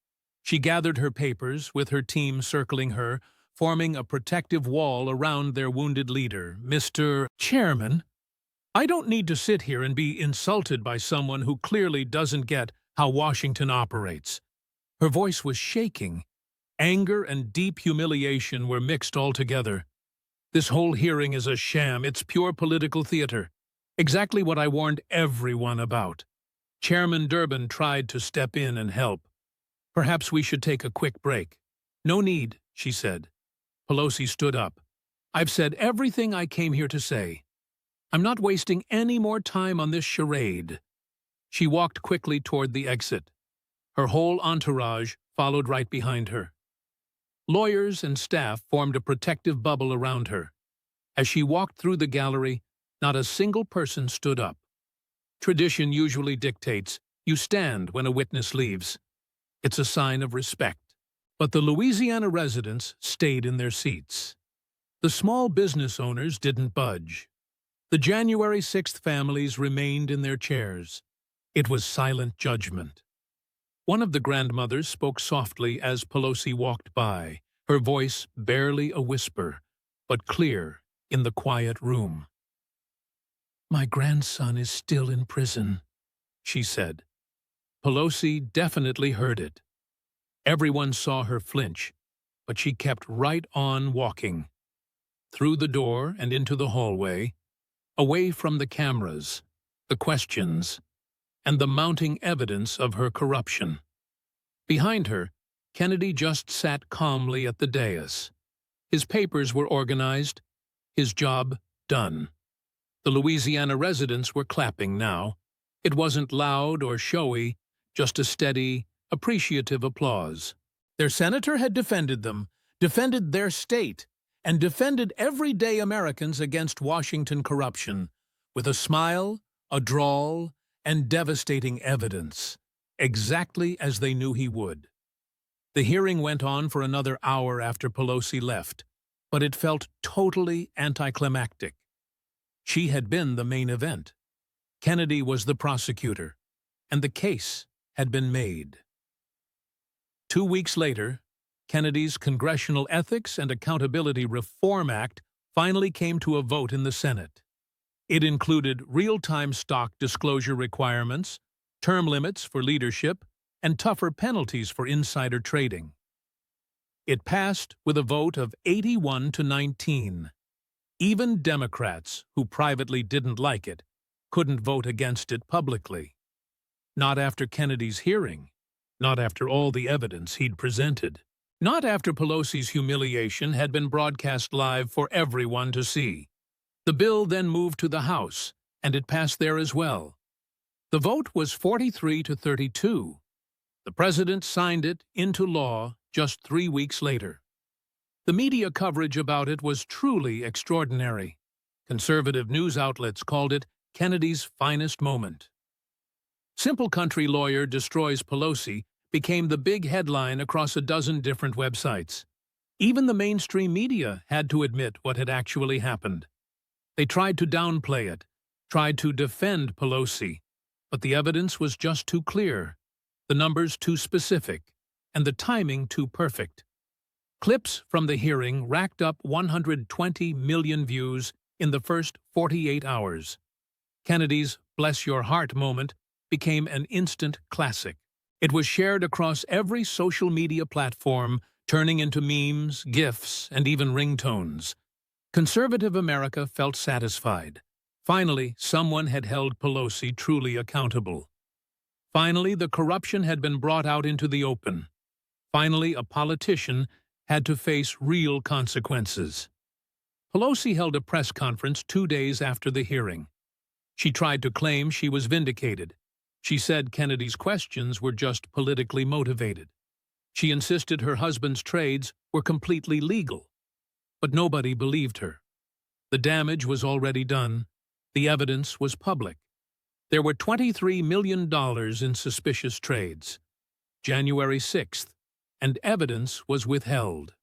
She gathered her papers, with her team circling her, forming a protective wall around their wounded leader, Mr. Chairman. I don't need to sit here and be insulted by someone who clearly doesn't get how Washington operates. Her voice was shaking. Anger and deep humiliation were mixed all together. This whole hearing is a sham. It's pure political theater. Exactly what I warned everyone about. Chairman Durbin tried to step in and help. Perhaps we should take a quick break. No need, she said. Pelosi stood up. I've said everything I came here to say. I'm not wasting any more time on this charade. She walked quickly toward the exit. Her whole entourage followed right behind her. Lawyers and staff formed a protective bubble around her. As she walked through the gallery, not a single person stood up. Tradition usually dictates you stand when a witness leaves. It's a sign of respect. But the Louisiana residents stayed in their seats. The small business owners didn't budge. The January 6th families remained in their chairs. It was silent judgment. One of the grandmothers spoke softly as Pelosi walked by, her voice barely a whisper, but clear in the quiet room. My grandson is still in prison, she said. Pelosi definitely heard it. Everyone saw her flinch, but she kept right on walking. Through the door and into the hallway, away from the cameras, the questions, and the mounting evidence of her corruption. Behind her, Kennedy just sat calmly at the dais. His papers were organized, his job done. The Louisiana residents were clapping now. It wasn't loud or showy, just a steady, appreciative applause. Their senator had defended them, defended their state, and defended everyday Americans against Washington corruption, with a smile, a drawl, and devastating evidence, exactly as they knew he would. The hearing went on for another hour after Pelosi left, but it felt totally anticlimactic. She had been the main event. Kennedy was the prosecutor, and the case had been made. 2 weeks later, Kennedy's Congressional Ethics and Accountability Reform Act finally came to a vote in the Senate. It included real-time stock disclosure requirements, term limits for leadership, and tougher penalties for insider trading. It passed with a vote of 81 to 19. Even Democrats, who privately didn't like it, couldn't vote against it publicly. Not after Kennedy's hearing, not after all the evidence he'd presented, not after Pelosi's humiliation had been broadcast live for everyone to see. The bill then moved to the House, and it passed there as well. The vote was 43 to 32. The president signed it into law just 3 weeks later. The media coverage about it was truly extraordinary. Conservative news outlets called it Kennedy's finest moment. Simple Country Lawyer Destroys Pelosi became the big headline across a dozen different websites. Even the mainstream media had to admit what had actually happened. They tried to downplay it, tried to defend Pelosi, but the evidence was just too clear, the numbers too specific, and the timing too perfect. Clips from the hearing racked up 120 million views in the first 48 hours. Kennedy's "Bless Your Heart" moment became an instant classic. It was shared across every social media platform, turning into memes, GIFs, and even ringtones. Conservative America felt satisfied. Finally, someone had held Pelosi truly accountable. Finally, the corruption had been brought out into the open. Finally, a politician had to face real consequences. Pelosi held a press conference 2 days after the hearing. She tried to claim she was vindicated. She said Kennedy's questions were just politically motivated. She insisted her husband's trades were completely legal. But nobody believed her. The damage was already done. The evidence was public. There were $23 million in suspicious trades. January 6th, and evidence was withheld.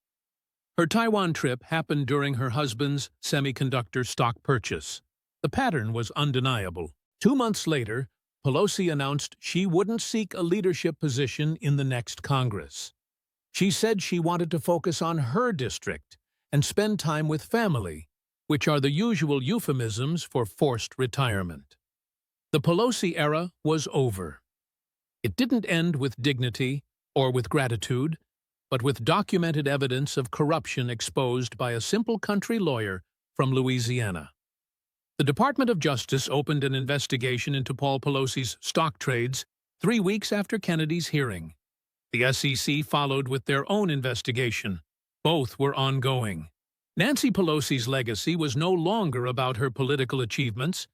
Her Taiwan trip happened during her husband's semiconductor stock purchase. The pattern was undeniable. 2 months later, Pelosi announced she wouldn't seek a leadership position in the next Congress. She said she wanted to focus on her district and spend time with family, which are the usual euphemisms for forced retirement. The Pelosi era was over. It didn't end with dignity or with gratitude, but with documented evidence of corruption exposed by a simple country lawyer from Louisiana. The Department of Justice opened an investigation into Paul Pelosi's stock trades 3 weeks after Kennedy's hearing. The SEC followed with their own investigation. Both were ongoing. Nancy Pelosi's legacy was no longer about her political achievements.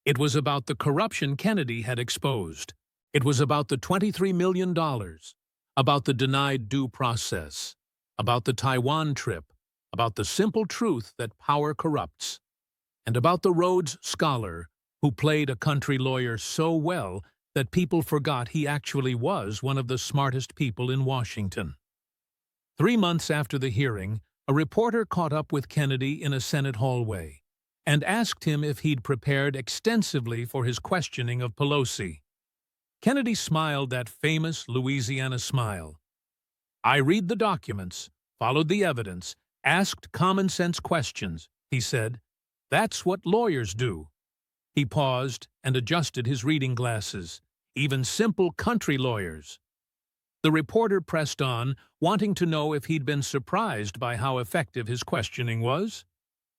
It was about the corruption Kennedy had exposed. It was about the $23 million, about the denied due process, about the Taiwan trip, about the simple truth that power corrupts, and about the Rhodes Scholar who played a country lawyer so well that people forgot he actually was one of the smartest people in Washington. 3 months after the hearing, a reporter caught up with Kennedy in a Senate hallway and asked him if he'd prepared extensively for his questioning of Pelosi. Kennedy smiled that famous Louisiana smile. "I read the documents, followed the evidence, asked common-sense questions," he said. "That's what lawyers do." He paused and adjusted his reading glasses. Even simple country lawyers. The reporter pressed on, wanting to know if he'd been surprised by how effective his questioning was.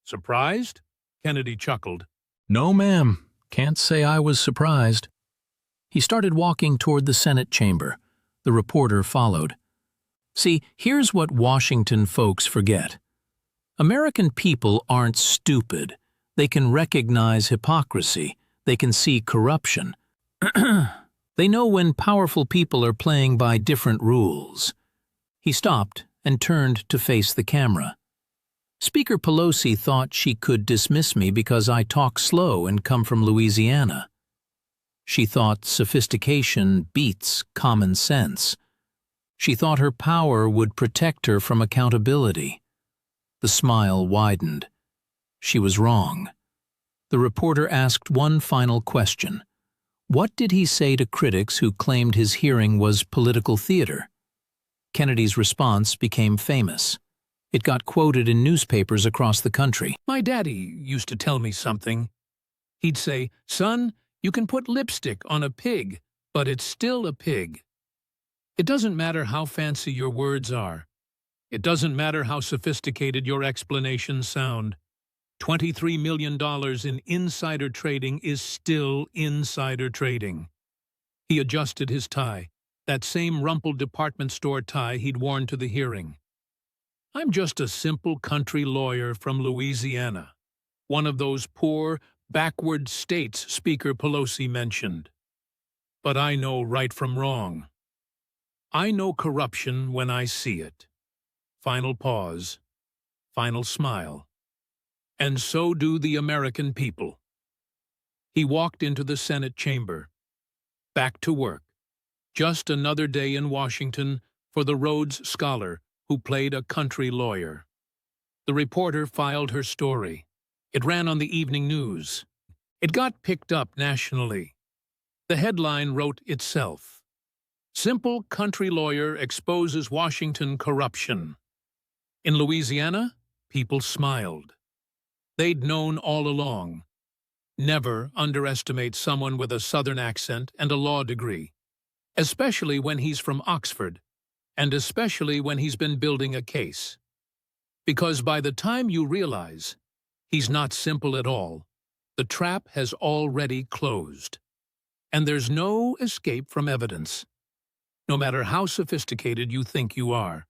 "Surprised?" Kennedy chuckled.
"No, ma'am. Can't say I was surprised." He started walking toward the Senate chamber. The reporter followed. See, here's what Washington folks forget. American people aren't stupid. They can recognize hypocrisy. They can see corruption. They know when powerful people are playing by different rules. He stopped and turned to face the camera. Speaker Pelosi thought she could dismiss me because I talk slow and come from Louisiana. She thought sophistication beats common sense. She thought her power would protect her from accountability. The smile widened. She was wrong. The reporter asked one final question. What did he say to critics who claimed his hearing was political theater? Kennedy's response became famous. It got quoted in newspapers across the country.
My daddy used to tell me something. He'd say, "Son, you can put lipstick on a pig, but it's still a pig." It doesn't matter how fancy your words are. It doesn't matter how sophisticated your explanations sound. $23 million in insider trading is still insider trading. He adjusted his tie, that same rumpled department store tie he'd worn to the hearing. I'm just a simple country lawyer from Louisiana, one of those poor, backward states Speaker Pelosi mentioned. But I know right from wrong. I know corruption when I see it. Final pause. Final smile. And so do the American people. He walked into the Senate chamber. Back to work. Just another day in Washington for the Rhodes Scholar who played a country lawyer. The reporter filed her story. It ran on the evening news. It got picked up nationally. The headline wrote itself. Simple country lawyer exposes Washington corruption. In Louisiana, people smiled. They'd known all along. Never underestimate someone with a Southern accent and a law degree, especially when he's from Oxford, and especially when he's been building a case. Because by the time you realize he's not simple at all, the trap has already closed. And there's no escape from evidence, no matter how sophisticated you think you are.